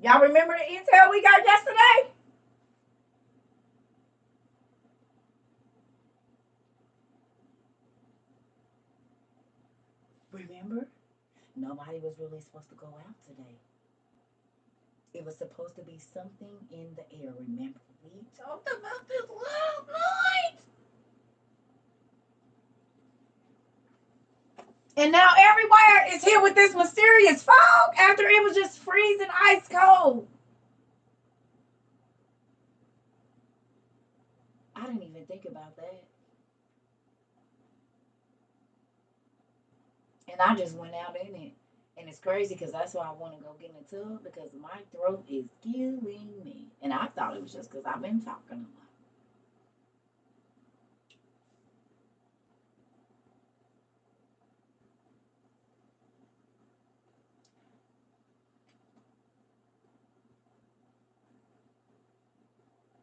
Y'all remember the intel we got yesterday? Remember? Nobody was really supposed to go out today. It was supposed to be something in the air. Remember? We talked about this last night. And now everywhere is hit with this mysterious fog after it was just freezing ice cold. I didn't even think about that. And I just went out in it. And it's crazy because that's why I want to go get in the tub because my throat is killing me. And I thought it was just because I've been talking a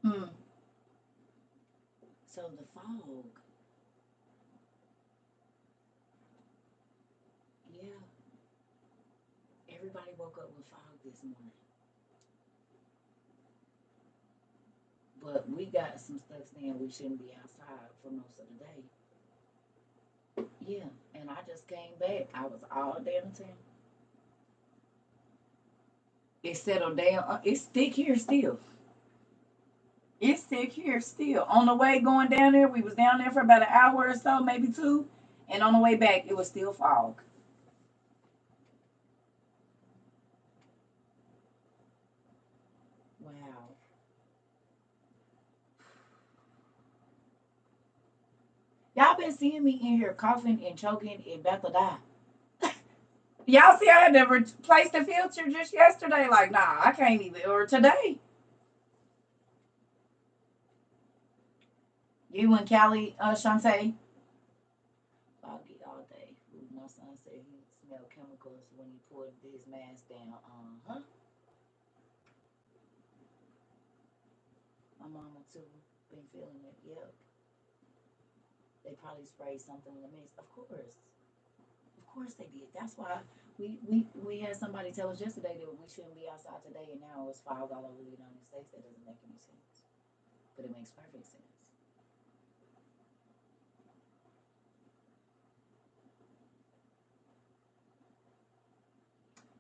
lot. Hmm. So the fog, yeah, everybody woke up with fog this morning. But we got some stuff saying we shouldn't be outside for most of the day. Yeah, and I just came back. I was all downtown. It settled down. It's thick here still. It's thick here still. On the way going down there, we was down there for about an hour or so, maybe two. And on the way back, it was still fog. Wow. Y'all been seeing me in here coughing and choking and about to die. Y'all see I had to replace the filter just yesterday. Like, nah, I can't even. Or today. You and Callie, Shantae. Foggy all day. My son said he smelled chemicals when he pulled his mask down. Uh-huh. My mama too been feeling it. Yep. They probably sprayed something in the mix. Of course. Of course they did. That's why we had somebody tell us yesterday that we shouldn't be outside today and now it's fog all over the United States. That doesn't make any sense. But it makes perfect sense.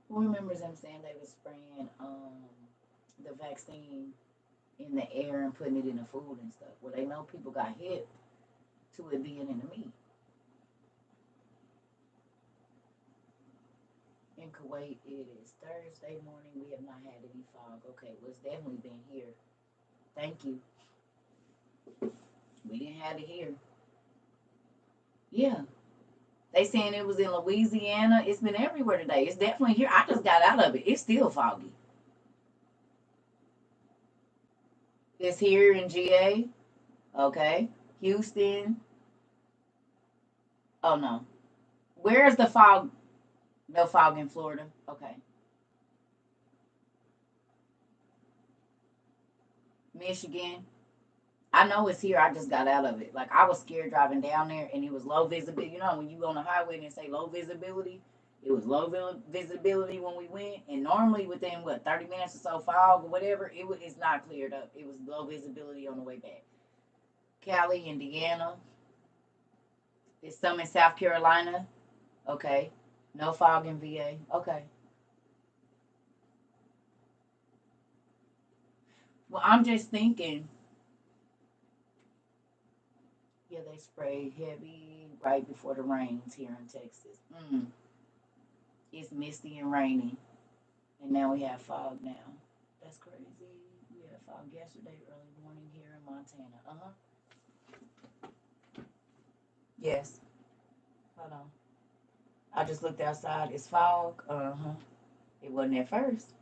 Who remembers them saying they were spraying the vaccine in the air and putting it in the food and stuff? Well, they know people got hit. to it being in the meat. In Kuwait, it is Thursday morning. We have not had any fog. Okay, well, it's definitely been here. Thank you. We didn't have it here. Yeah. They saying it was in Louisiana. It's been everywhere today. It's definitely here. I just got out of it. It's still foggy. It's here in GA. Okay. Houston. Oh no. Where's the fog? No fog in Florida. Okay. Michigan. I know it's here. I just got out of it. Like I was scared driving down there, and it was low visibility. You know, when you go on the highway and they say low visibility, it was low visibility when we went. And normally within what 30 minutes or so, fog or whatever, it's not cleared up. It was low visibility on the way back. Cali, Indiana. It's some in South Carolina. Okay. No fog in VA. Okay. Well, I'm just thinking. Yeah, they sprayed heavy right before the rains here in Texas. It's misty and rainy, and now we have fog now. That's crazy. We had fog yesterday, early morning here in Montana. Yes. Hold on. I just looked outside. It's fog. It wasn't at first.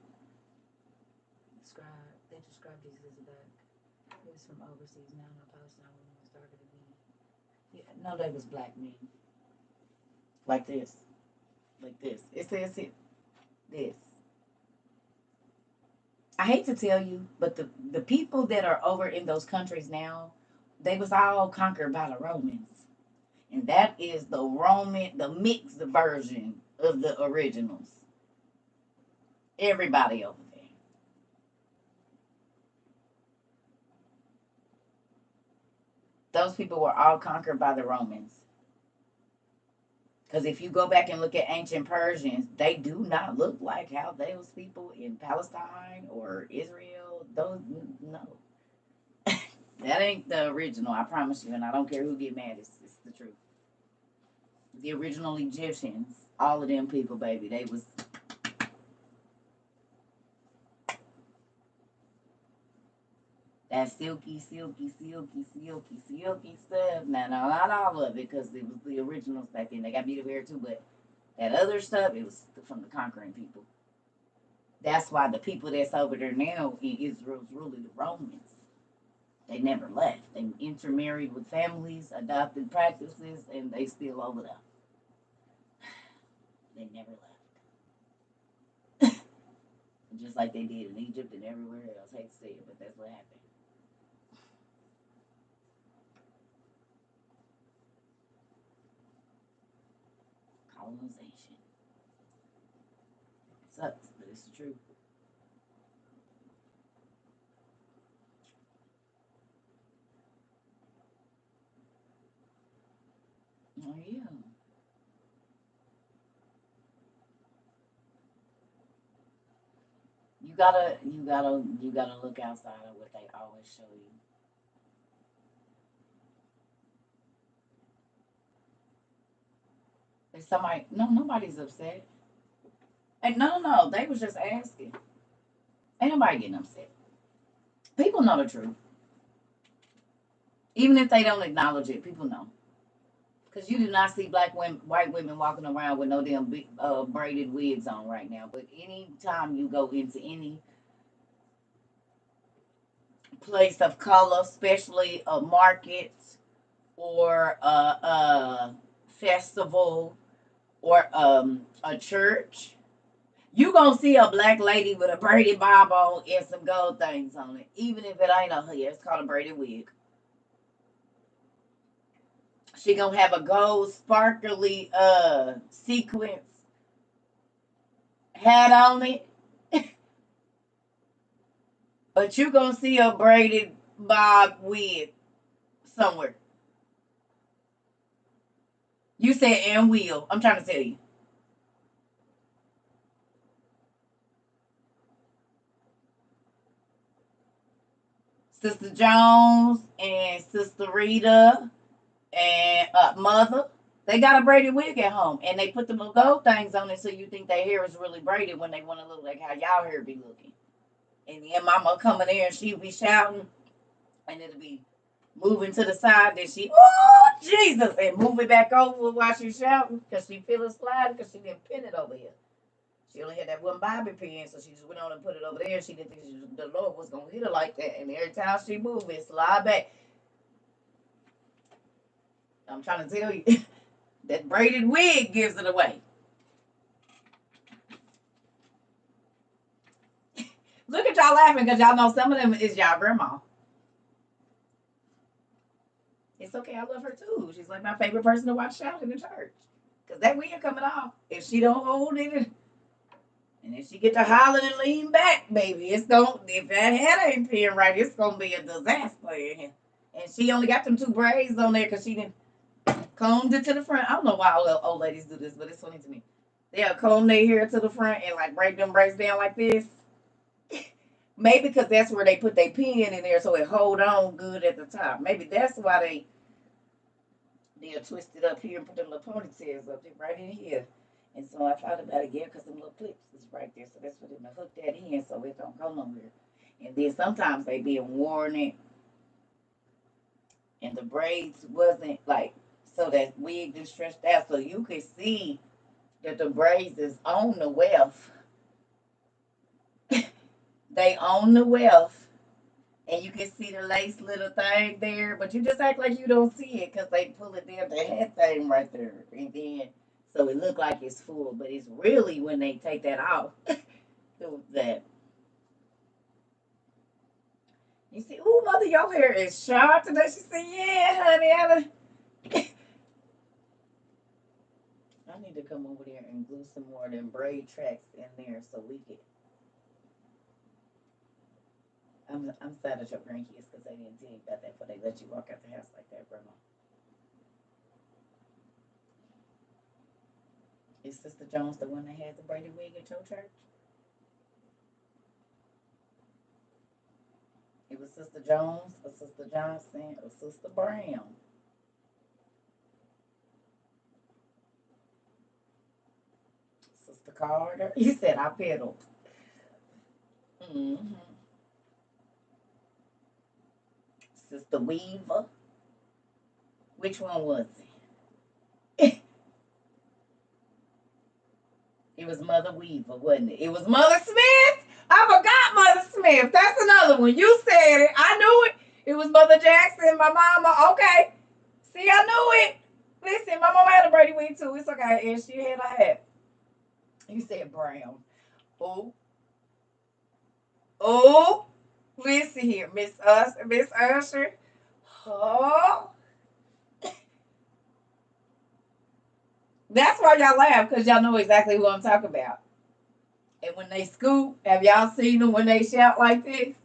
They described these as a back. It was from overseas. Now no Palestine women was darker than me. Yeah, no, they was black men. Like this. Like this. It says it. This. I hate to tell you, but the people that are over in those countries now, they was all conquered by the Romans. And that is the mixed version of the originals. Everybody over there. Those people were all conquered by the Romans. Because if you go back and look at ancient Persians, they do not look like how those people in Palestine or Israel. Those no, that ain't the original. I promise you, and I don't care who get mad. It's the truth. The original Egyptians, all of them people, baby, they was that silky stuff. Now, no, not all of it, because it was the originals back then. They got beauty hair too, but that other stuff, it was from the conquering people. That's why the people that's over there now in Israel's really the Romans. They never left. They intermarried with families, adopted practices, and they still over there. They never left. Just like they did in Egypt and everywhere else. I hate to say it, but that's what happened. Colonization. It sucks, but it's the truth. Oh yeah. You gotta look outside of what they always show you. If somebody, no, nobody's upset. And no, they was just asking. Ain't nobody getting upset. People know the truth, even if they don't acknowledge it. People know, because you do not see black women, white women walking around with no damn big, braided wigs on right now. But anytime you go into any place of color, especially a market or a festival or a church, you gonna see a black lady with a braided bob on and some gold things on it, even if it ain't a hair. It's called a braided wig. She gonna have a gold sparkly sequence hat on it, but you gonna see a braided bob wig somewhere. You said and will. I'm trying to tell you. Sister Jones and Sister Rita and mother. They got a braided wig at home, and they put the little gold things on it so you think their hair is really braided when they want to look like how y'all hair be looking. And then mama come in there and she be shouting, and it'll be moving to the side. Then she, oh Jesus, and move it back over while she's shouting because she feel it slide because she didn't pin it over here. She only had that one bobby pin, so she just went on and put it over there. She didn't think the Lord was gonna hit her like that. And every time she moved, it slide back. I'm trying to tell you, that braided wig gives it away. Look at y'all laughing because y'all know some of them is y'all grandma. It's okay. I love her too. She's like my favorite person to watch shout in the church. Because that wig coming off, if she don't hold it, and if she get to hollering and lean back, baby, it's going to, if that head ain't pinned right, it's going to be a disaster in here. And she only got them two braids on there because she didn't combed it to the front. I don't know why old ladies do this, but it's funny to me. They'll comb their hair to the front and like break them braids down like this. Maybe because that's where they put their pin in there so it hold on good at the top. Maybe that's why they'll twist it up here and put them little ponytails up there right in here. And so I thought about it again because them little clips is right there. So that's for them to hook that in so it don't go nowhere. And then sometimes they be worn it and the braids wasn't like, so that wig just stretched out so you could see that the braids is on the weft. They own the weft. And you can see the lace little thing there, but you just act like you don't see it because they pull it down the head thing right there. And then, so it look like it's full, but it's really when they take that off. That. You see, ooh, mother, your hair is sharp today. She said, yeah, honey, I need to come over there and glue some more of them braid tracks in there so we could. I'm sad at your grandkids because they didn't tell you about that, but they let you walk out the house like that, Grandma. Is Sister Jones the one that had the braided wig at your church? It was Sister Jones or Sister Johnson or Sister Brown. Sister Carter. You said I peddled. Mm-hmm. Sister Weaver. Which one was it? It was Mother Weaver, wasn't it? It was Mother Smith. I forgot Mother Smith. That's another one. You said it. I knew it. It was Mother Jackson, my mama. Okay. See, I knew it. Listen, my mama had a Brady wig too. It's okay. And she had a hat. You said brown. Oh. Oh. Listen here, Miss Usher. Oh. That's why y'all laugh, because y'all know exactly who I'm talking about. And when they scoop, have y'all seen them when they shout like this?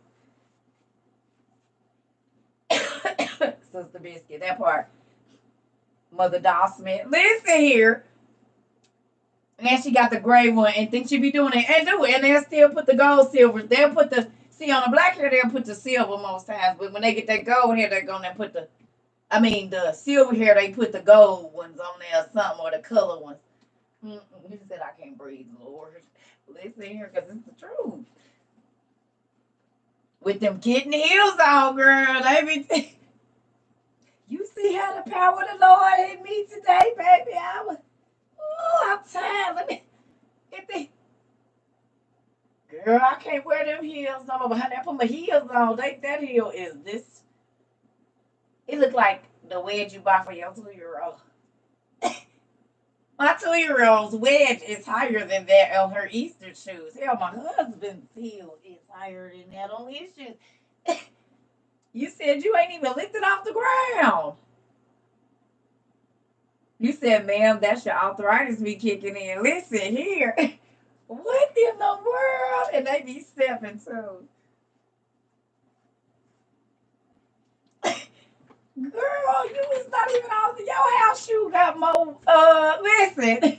Sister Biscuit, that part. Mother Doll Smith. Listen here. And she got the gray one and think she be doing it and do it. And they'll still put the gold silver. They'll put the, see, on the black hair, they'll put the silver most times. But when they get that gold hair, they're going to put the silver hair, they put the gold ones on there or something, or the color ones. He said, I can't breathe, Lord. Listen here, because it's the truth. With them kitten heels on, girl, they be. You see how the power of the Lord hit me today, baby? I'm tired. Let me get the. Girl, I can't wear them heels no more. But honey, I put my heels on. That heel is this. It look like the wedge you buy for your 2-year-old. My 2-year-old's wedge is higher than that on her Easter shoes. Hell, my husband's heel is higher than that on his shoes. You said you ain't even lifted off the ground. You said, ma'am, that's your arthritis be kicking in. Listen here. What in the world? And they be stepping too. Girl, you was not even on your house shoe got more listen.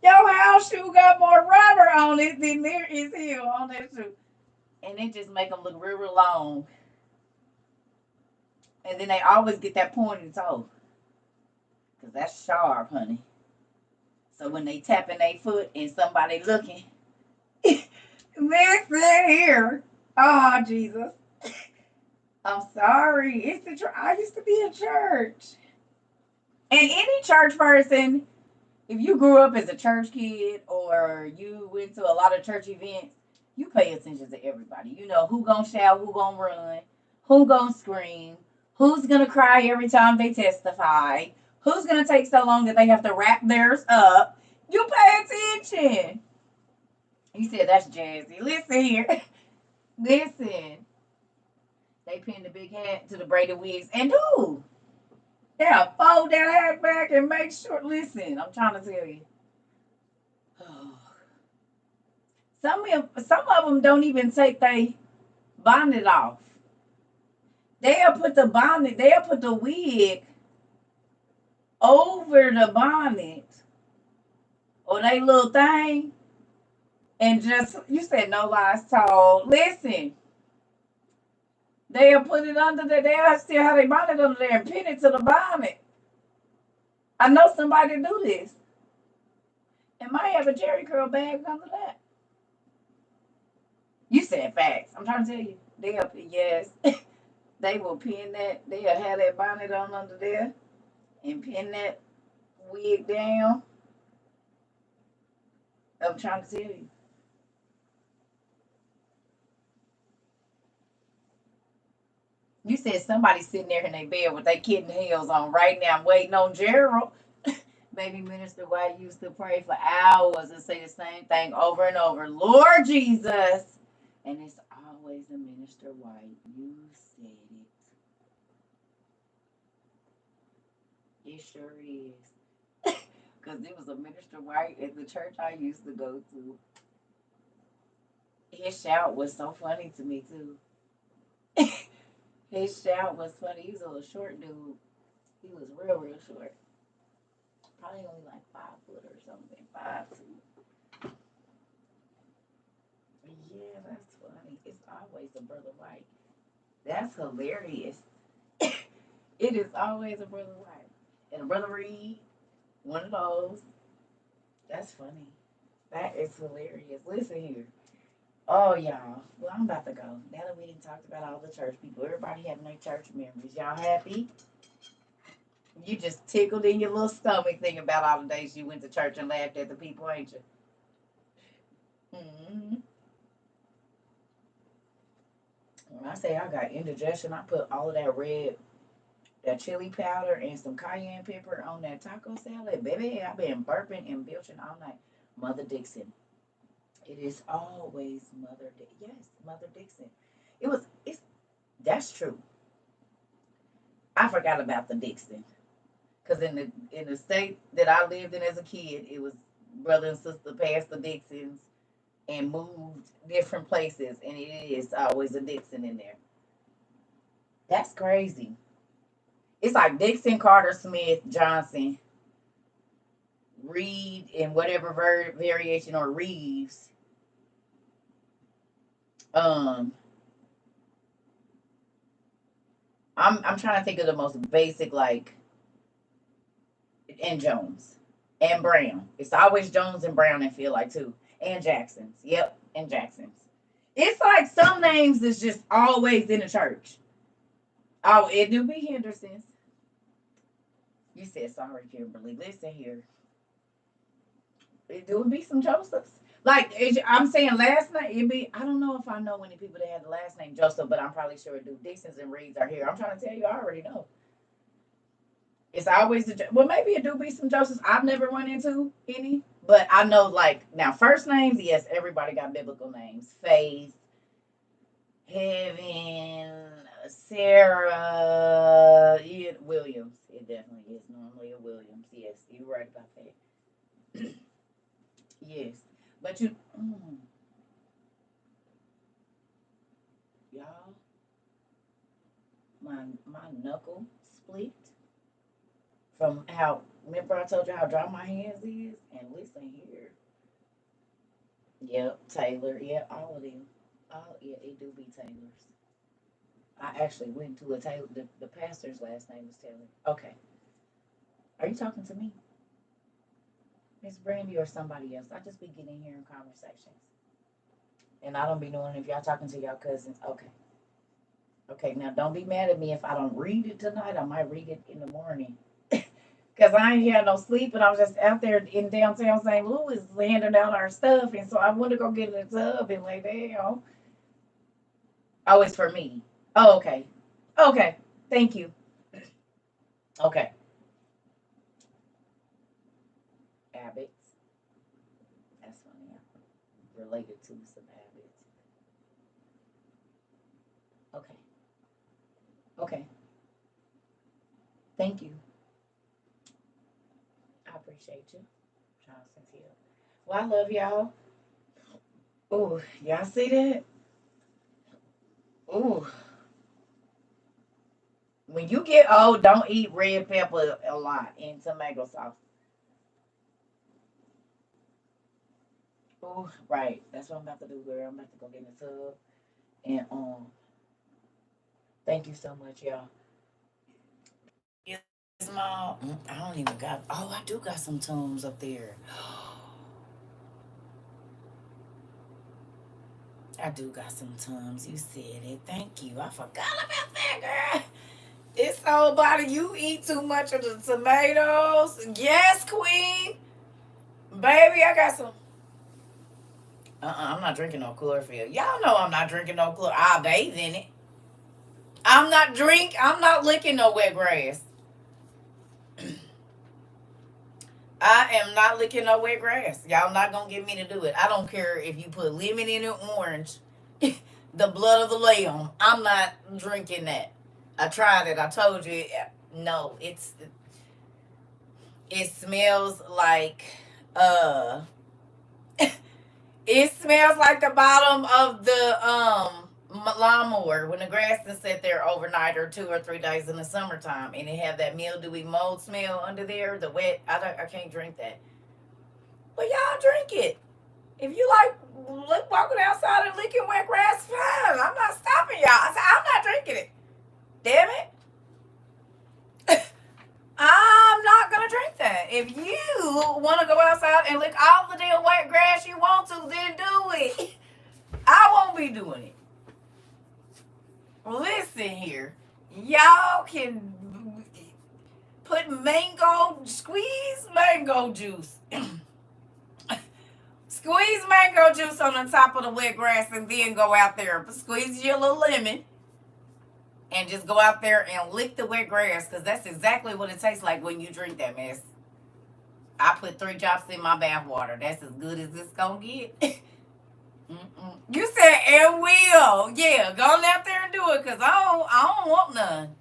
Your house shoe got more rubber on it than there is heel on that shoe. And it just make them look real long. And then they always get that pointed toe. Because that's sharp, honey. So when they tapping their foot and somebody looking, listen here. Oh, Jesus. I'm sorry. I used to be in church. And any church person, if you grew up as a church kid or you went to a lot of church events, you pay attention to everybody. You know who gonna shout, who gonna run, who gonna scream, who's gonna cry every time they testify, who's gonna take so long that they have to wrap theirs up. You pay attention. You said that's jazzy. Listen here. Listen. They pin the big hat to the braided wigs. And dude, yeah, fold that hat back and make sure. Listen, I'm trying to tell you. Some of them don't even take their bonnet off. They'll put the wig over the bonnet or they little thing and just, you said no lies told. Listen, they'll put it under there. They'll still have their bonnet under there and pin it to the bonnet. I know somebody do this. And might have a Jerry curl bag under that. You said facts. I'm trying to tell you. Yes. They will pin that. They'll have that bonnet on under there and pin that wig down. I'm trying to tell you. You said somebody sitting there in their bed with their kitten heels on right now, waiting on Gerald. Baby Minister White used to pray for hours and say the same thing over and over. Lord Jesus. And it's always a Minister White. You said it. It sure is. Because there was a Minister White at the church I used to go to. His shout was so funny to me, too. His shout was funny. He was a little short dude. He was real, real short. Probably only like 5 foot or something. 5'2". Yeah, that's funny. It's always a Brother White. That's hilarious. It is always a Brother White. And a Brother Reed. One of those. That's funny. That is hilarious. Listen here. Oh, y'all. Well, I'm about to go. Now that we done talked about all the church people, everybody having their church memories. Y'all happy? You just tickled in your little stomach thinking about all the days you went to church and laughed at the people, ain't you? Mm-hmm. When I say I got indigestion, I put all of that chili powder and some cayenne pepper on that taco salad. Baby, I've been burping and belching all night. Mother Dixon. It is always Yes, Mother Dixon. That's true. I forgot about the Dixon. Because in the state that I lived in as a kid, it was brother and sister passed the Dixons and moved different places, and it is always a Dixon in there. That's crazy. It's like Dixon, Carter, Smith, Johnson, Reed, and whatever variation, or Reeves. Um, I'm trying to think of the most basic, like, and Jones and Brown. It's always Jones and Brown. I feel like too, and Jacksons. Yep, and Jacksons. It's like some names is just always in the church. Oh, it do be Hendersons. You said sorry, Kimberly. Listen here. It do be some Josephs. Like I'm saying, last night it be. I don't know if I know any people that had the last name Joseph, but I'm probably sure it do. Dixons and Reeds are here. I'm trying to tell you, I already know. It's always well, maybe it do be some Josephs. I've never run into any, but I know like now first names. Yes, everybody got biblical names. Faith, Heaven, Sarah, yeah, Williams. It definitely is normally a Williams. Yes, you're right about that. Yes, but y'all, my knuckle split from how. Remember I told you how dry my hands is, and listen here. Yep, Taylor. Yeah, all of them. Oh yeah, it do be Taylor's. I actually went to a Taylor. The pastor's last name was Taylor. Okay. Are you talking to me, Miss Brandy, or somebody else? I just be getting here in conversations, and I don't be knowing if y'all talking to y'all cousins. Okay. Okay, now don't be mad at me if I don't read it tonight. I might read it in the morning. Because I ain't had no sleep and I was just out there in downtown St. Louis handing out our stuff. And so I went to go get in the tub and lay down. Oh, it's for me. Oh, okay. Okay. Thank you. Okay. Habits. That's funny. I'm related to some habits. Okay. Okay. Thank you. I appreciate you. Johnson Hill. Well, I love y'all. Ooh, y'all see that? Ooh. When you get old, don't eat red pepper a lot and tomato sauce. Oh, right. That's what I'm about to do, girl. I'm about to go get in the tub. And thank you so much, y'all. Yes, Mom. I don't even got. Oh, I do got some tunes up there. I do got some tums. You said it. Thank you. I forgot about that, girl. It's all about it. You eat too much of the tomatoes. Yes, Queen. Baby, I got some. I'm not drinking no chlorophyll. Y'all know I'm not drinking no chlorophyll. I bathe in it. I'm not licking no wet grass. I am not licking no wet grass. Y'all not gonna get me to do it. I don't care if you put lemon in it, orange, the blood of the lamb. I'm not drinking that. I tried it. I told you. No, it smells like uh it smells like the bottom of the lawnmower when the grass is sit there overnight or 2 or 3 days in the summertime, and it have that mildewy mold smell under there. The wet, I can't drink that. But y'all drink it. If you like walking outside and licking wet grass, fine. I'm not stopping y'all. I said I'm not drinking it. Damn it. I'm not gonna drink that. If you want to go outside and lick all the damn wet grass you want to, then do it. I won't be doing it. Listen here, y'all can put squeeze mango juice, squeeze mango juice on the top of the wet grass, and then go out there, squeeze your little lemon, and just go out there and lick the wet grass, because that's exactly what it tastes like when you drink that mess. I put 3 drops in my bath water. That's as good as it's gonna get. You said it will. Yeah, go on out there and do it, because I don't want none.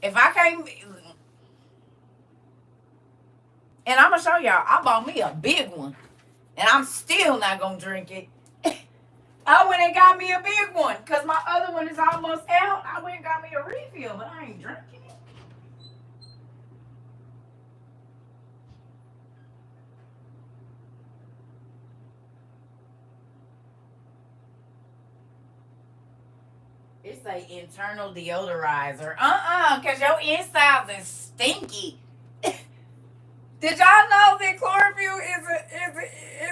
If I can't, and I'm gonna show y'all, I bought me a big one, and I'm still not gonna drink it. I went and got me a big one, because my other one is almost out. I went and got me a refill, but I ain't drinking it. It's a internal deodorizer. Because your insides is stinky. Did y'all know that chlorophyll is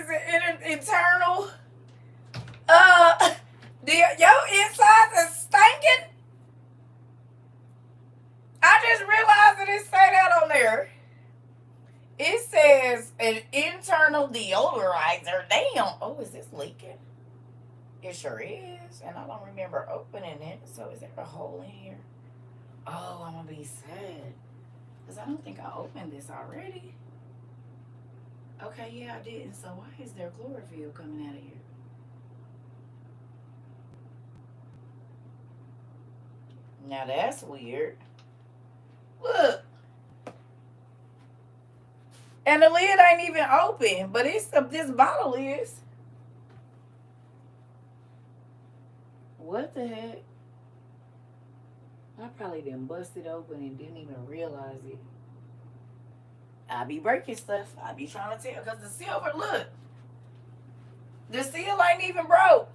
an internal? Your insides is stinking. I just realized that it say that on there. It says an internal deodorizer. Damn. Oh, is this leaking? It sure is, and I don't remember opening it. So is there a hole in here? Oh, I'm gonna be sad, because I don't think I opened this already. Okay, yeah, I didn't. So why is there chlorophyll coming out of here? Now that's weird. Look. And the lid ain't even open, but this bottle is. What the heck? I probably didn't bust it open and didn't even realize it. I be breaking stuff. I be trying to tell, because the silver, look. The seal ain't even broke.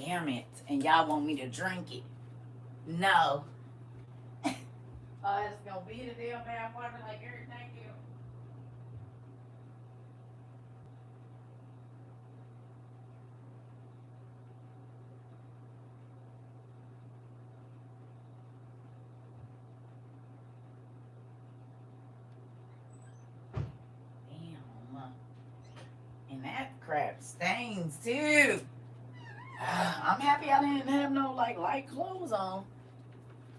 Damn it. And y'all want me to drink it. No. It's gonna be the damn bad water like everything else. Damn. And that crap stains too. I'm happy I didn't have no like light clothes on.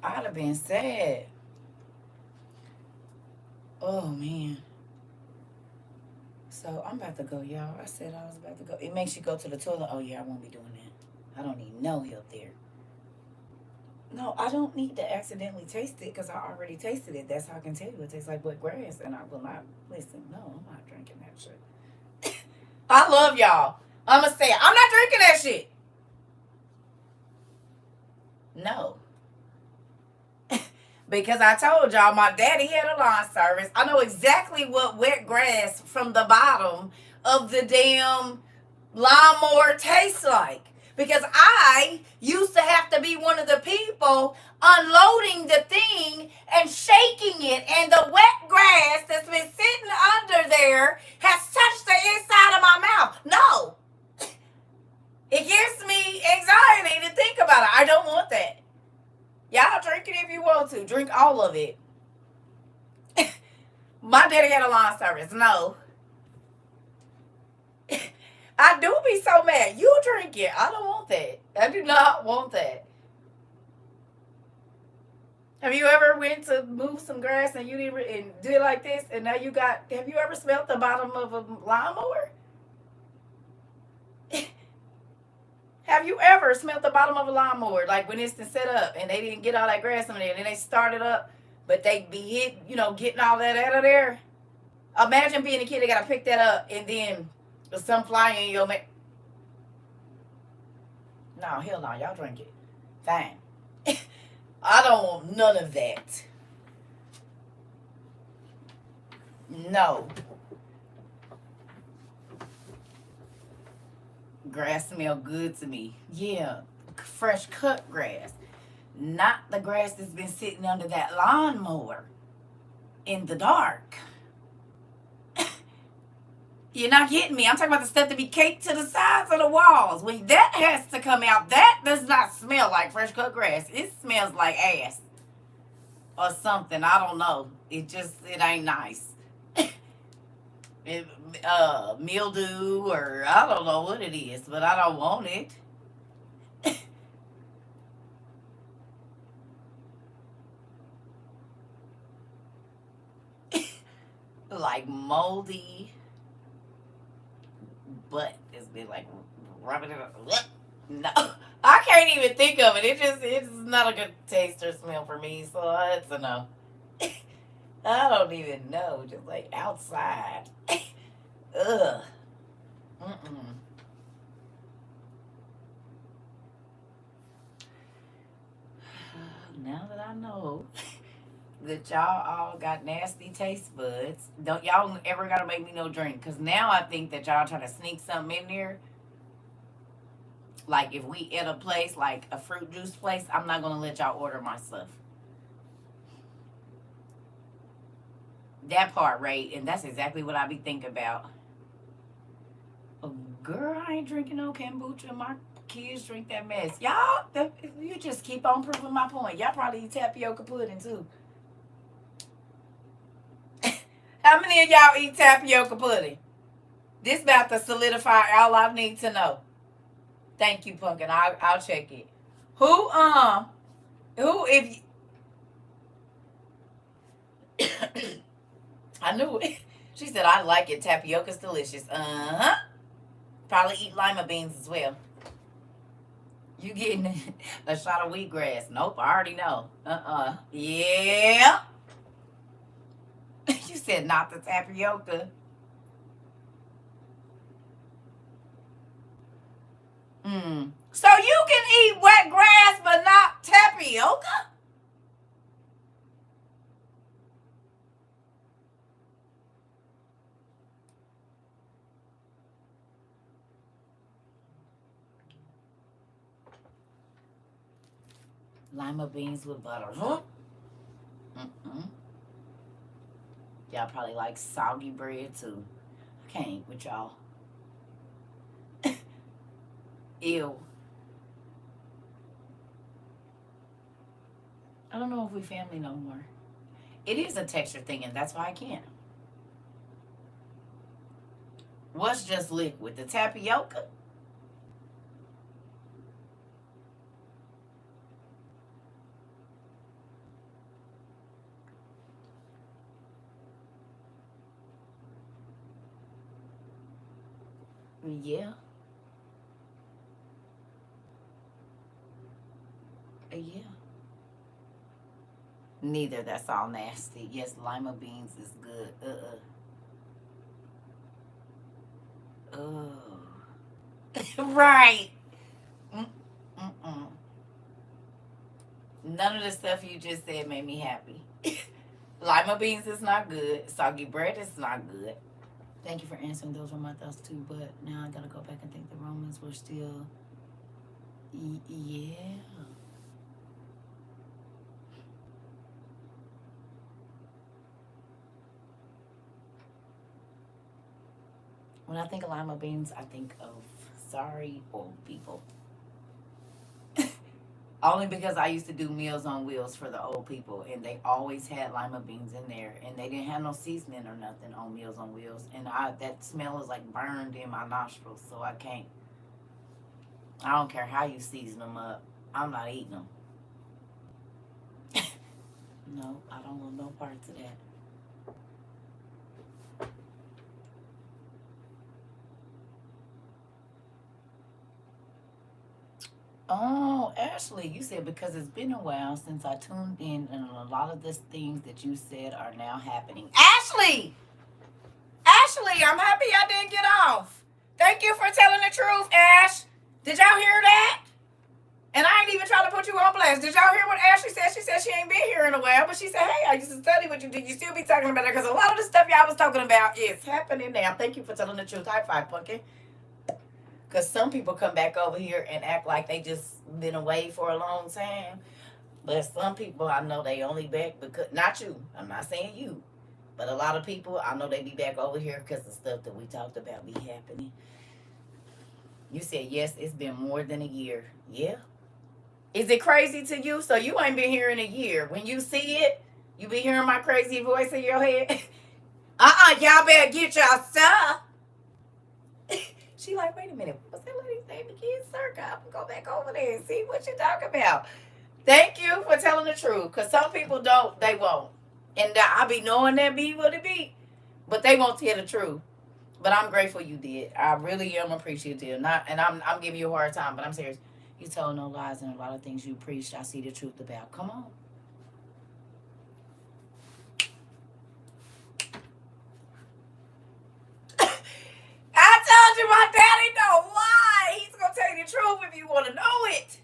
I'd have been sad. Oh man. So I'm about to go, y'all. I said I was about to go. It makes you go to the toilet. Oh yeah, I won't be doing that. I don't need no help there. No, I don't need to accidentally taste it because I already tasted it. That's how I can tell you it tastes like wet grass, and I will not listen. No, I'm not drinking that shit. I love y'all. I'ma say it. I'm not drinking that shit. No. Because I told y'all my daddy had a lawn service. I know exactly what wet grass from the bottom of the damn lawnmower tastes like. Because I used to have to be one of the people unloading the thing and shaking it. And the wet grass that's been sitting under there has touched the inside of my mouth. No. It gives me anxiety to think about it. I don't want that. Y'all drink it if you want to. Drink all of it. My daddy had a lawn service. No. I do be so mad. You drink it. I don't want that. I do not want that. Have you ever went to move some grass and you didn't and do it like this and now you got, have you ever smelled the bottom of a lawnmower? Have you ever smelled the bottom of a lawnmower, like when it's set up and they didn't get all that grass on there and they started up, but they be hit, getting all that out of there? Imagine being a kid that got to pick that up and then some fly in your mouth. No, hell no, y'all drink it. Fine. I don't want none of that. No. Grass smell good to me. Yeah, fresh cut grass. Not the grass that's been sitting under that lawnmower in the dark. You're not getting me. I'm talking about the stuff that be caked to the sides of the walls. When that has to come out, that does not smell like fresh cut grass. It smells like ass or something. I don't know. It ain't nice. Mildew or I don't know what it is, but I don't want it. Like moldy butt. It's been like rubbing it up. No, I can't even think of it. It's not a good taste or smell for me, so it's a no. I don't even know. Just like outside. Ugh. Mm-mm. Now that I know that y'all all got nasty taste buds, don't y'all ever gotta make me no drink? Cause now I think that y'all trying to sneak something in there. Like if we at a place like a fruit juice place, I'm not gonna let y'all order my stuff. That part, right? And that's exactly what I be thinking about. Oh, girl, I ain't drinking no kombucha. My kids drink that mess. Y'all, you just keep on proving my point. Y'all probably eat tapioca pudding too. How many of y'all eat tapioca pudding? This about to solidify all I need to know. Thank you, Pumpkin. I'll check it. Who if you, I knew it. She said I like it. Tapioca's delicious. Probably eat lima beans as well. You getting a shot of wheatgrass? Nope, I already know. Yeah. You said not the tapioca. So you can eat wet grass but not tapioca? Lima beans with butter. Huh? Mm-mm. Y'all probably like soggy bread too. I can't eat with y'all. Ew. I don't know if we family no more. It is a texture thing, and that's why I can't. What's just liquid? The tapioca? Yeah. Yeah. Neither. That's all nasty. Yes, lima beans is good. Oh. Right. Mm-mm. None of the stuff you just said made me happy. Lima beans is not good. Soggy bread is not good. Thank you for answering. Those were my thoughts too. But now I gotta go back and think the Romans were still. Yeah. When I think of lima beans, I think of sorry old people. Only because I used to do Meals on Wheels for the old people, and they always had lima beans in there, and they didn't have no seasoning or nothing on Meals on Wheels, and that smell is like burned in my nostrils, so I can't. I don't care how you season them up. I'm not eating them. No, I don't want no parts of that. Oh, Ashley, you said because it's been a while since I tuned in, and a lot of the things that you said are now happening. Ashley! Ashley, I'm happy I didn't get off. Thank you for telling the truth, Ash. Did y'all hear that? And I ain't even trying to put you on blast. Did y'all hear what Ashley said? She said she ain't been here in a while, but she said, hey, I used to study what you did. You still be talking about it because a lot of the stuff y'all was talking about is happening now. Thank you for telling the truth. High five, Pumpkin. Because some people come back over here and act like they just been away for a long time. But some people, I know they only back because, not you, I'm not saying you, but a lot of people, I know they be back over here because the stuff that we talked about be happening. You said, yes, it's been more than a year. Yeah. Is it crazy to you? So you ain't been here in a year. When you see it, you be hearing my crazy voice in your head. Y'all better get your stuff. She like, wait a minute, what's that lady's name again? CERCA. I'm gonna go back over there and see what you talking about. Thank you for telling the truth, because some people don't, they won't. And I be knowing that be what it be, but they won't tell the truth. But I'm grateful you did. I really am appreciative. Not, and I'm giving you a hard time, but I'm serious. You told no lies, and a lot of things you preached, I see the truth about. Come on. I told you my daddy don't lie. He's gonna tell you the truth if you want to know it.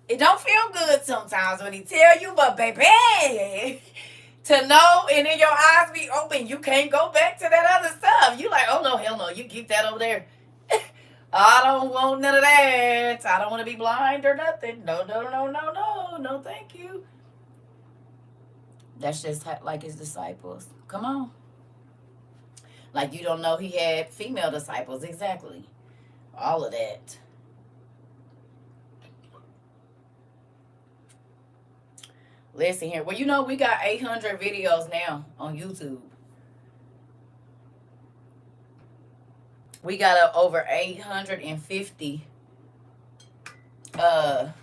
It don't feel good sometimes when he tell you, but baby, to know and then your eyes be open, you can't go back to that other stuff. You like, oh no, hell no, you keep that over there. I don't want none of that. I don't want to be blind or nothing. No, no, no, no, no, no, thank you. That's just like his disciples. Come on. Like you don't know he had female disciples. Exactly. All of that. Listen here. Well, you know, we got 800 videos now on YouTube. We got over 850 videos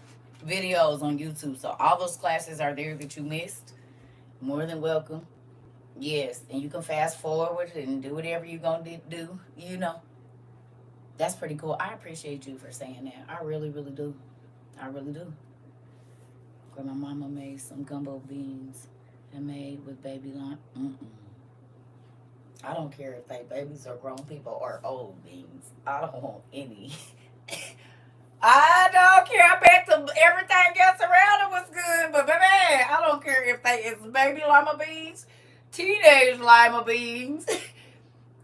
on YouTube. So all those classes are there that you missed. More than welcome. Yes, and you can fast forward and do whatever you're going to do, you know. That's pretty cool. I appreciate you for saying that. I really, really do. I really do. My mama made some gumbo beans and made with baby lime. I don't care if they babies or grown people or old beans. I don't want any. I don't care. I bet everything else around it was good, but baby, I don't care if it's baby lima beans, teenage lima beans,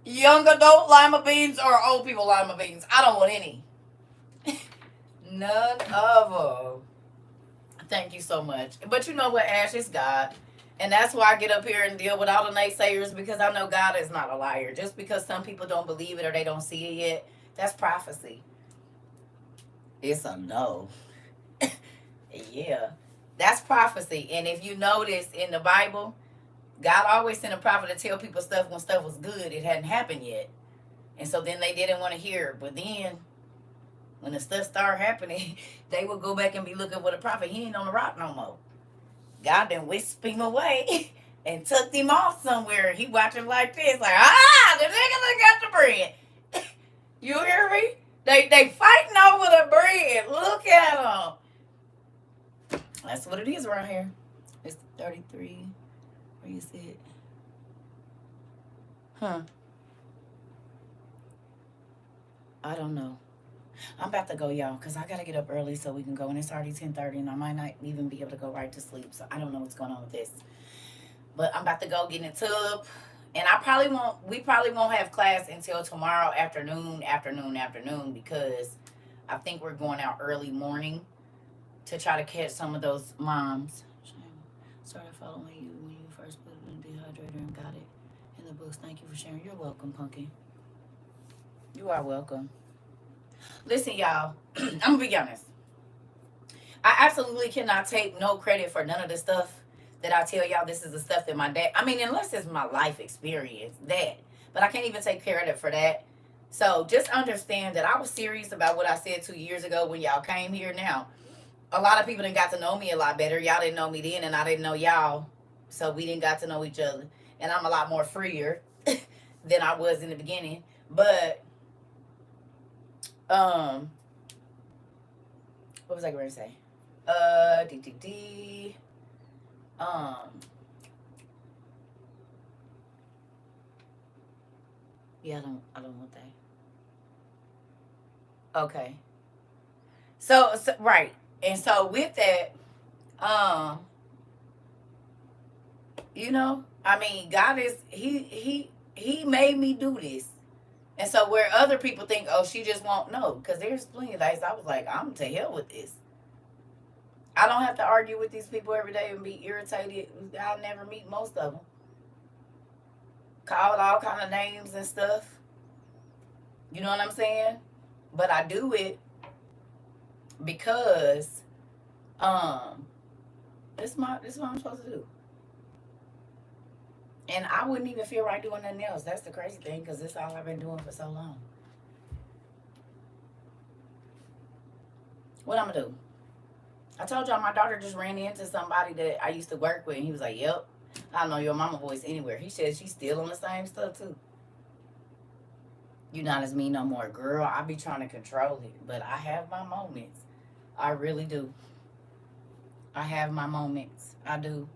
young adult lima beans, or old people lima beans. I don't want any. None of them. Thank you so much. But you know what, Ash? It's God. And that's why I get up here and deal with all the naysayers, because I know God is not a liar. Just because some people don't believe it or they don't see it yet, that's prophecy. It's a no. Yeah. That's prophecy. And if you notice in the Bible, God always sent a prophet to tell people stuff when stuff was good. It hadn't happened yet. And so then they didn't want to hear it. But then when the stuff started happening, they would go back and be looking for the prophet. He ain't on the rock no more. God then whisked him away and took him off somewhere. He watching like this, like, the nigga got the bread. You hear me? They fighting over the bread. Look at them. That's what it is around here. It's 33. Where is it? Huh. I don't know. I'm about to go, y'all, because I got to get up early so we can go. And it's already 10:30, and I might not even be able to go right to sleep. So I don't know what's going on with this. But I'm about to go get in the tub. And we probably won't have class until tomorrow afternoon, because I think we're going out early morning to try to catch some of those moms. Started following you when you first put it in the dehydrator and got it in the books. Thank you for sharing. You're welcome, Pumpkin. You are welcome. Listen, y'all, I'm gonna be honest. I absolutely cannot take no credit for none of the stuff that I tell y'all. This is the stuff that my dad, I mean, unless it's my life experience, that. But I can't even take credit for that. So just understand that I was serious about what I said 2 years ago when y'all came here. Now, a lot of people didn't got to know me a lot better. Y'all didn't know me then, and I didn't know y'all. So we didn't got to know each other. And I'm a lot more freer than I was in the beginning. But, what was I going to say? D. Yeah, I don't want that. Okay. So right. And so with that, um, I mean, God is he made me do this. And so where other people think, oh, she just won't know, because there's plenty of days I was like, I'm to hell with this. I don't have to argue with these people every day and be irritated. I'll never meet most of them. Called all kind of names and stuff. You know what I'm saying? But I do it because this is what I'm supposed to do. And I wouldn't even feel right doing nothing else. That's the crazy thing, because this is all I've been doing for so long. What I'm gonna do? I told y'all my daughter just ran into somebody that I used to work with, and he was like, "Yep, I know your mama voice anywhere." He said she's still on the same stuff too. You not as me no more, girl. I be trying to control it, but I have my moments. I really do. I have my moments. I do.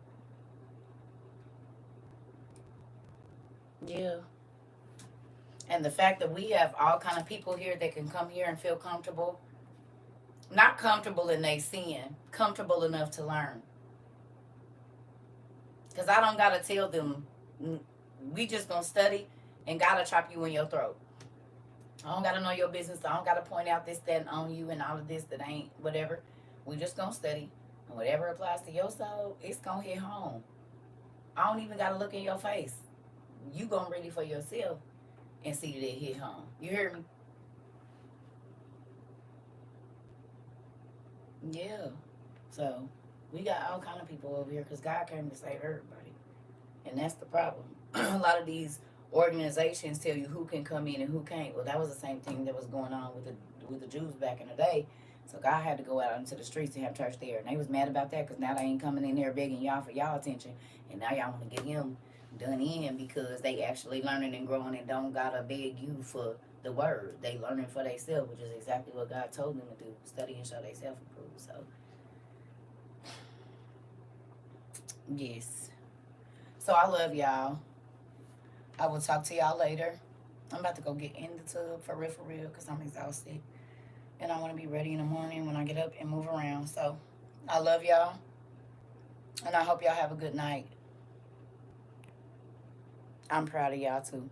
Yeah. And the fact that we have all kind of people here that can come here and feel comfortable, not comfortable in their sin, comfortable enough to learn. Because I don't gotta tell them, we just gonna study and gotta chop you in your throat. I don't gotta know your business. I don't gotta point out this, that, and on you and all of this that ain't whatever. We just gonna study. And whatever applies to your soul, it's gonna hit home. I don't even gotta look in your face. You gonna read it for yourself and see that it hit home. You hear me? Yeah. So we got all kind of people over here because God came to save everybody. And that's the problem. A lot of these organizations tell you who can come in and who can't. Well, that was the same thing that was going on with the Jews back in the day. So God had to go out into the streets to have church there. And they was mad about that because now they ain't coming in there begging y'all for y'all attention. And now y'all want to get him done in because they actually learning and growing and don't got to beg you for the word. They learning for themselves, which is exactly what God told them to do. Study and show themselves approved. So, yes. So I love y'all. I will talk to y'all later. I'm about to go get in the tub for real, because I'm exhausted. And I want to be ready in the morning when I get up and move around. So I love y'all. And I hope y'all have a good night. I'm proud of y'all too.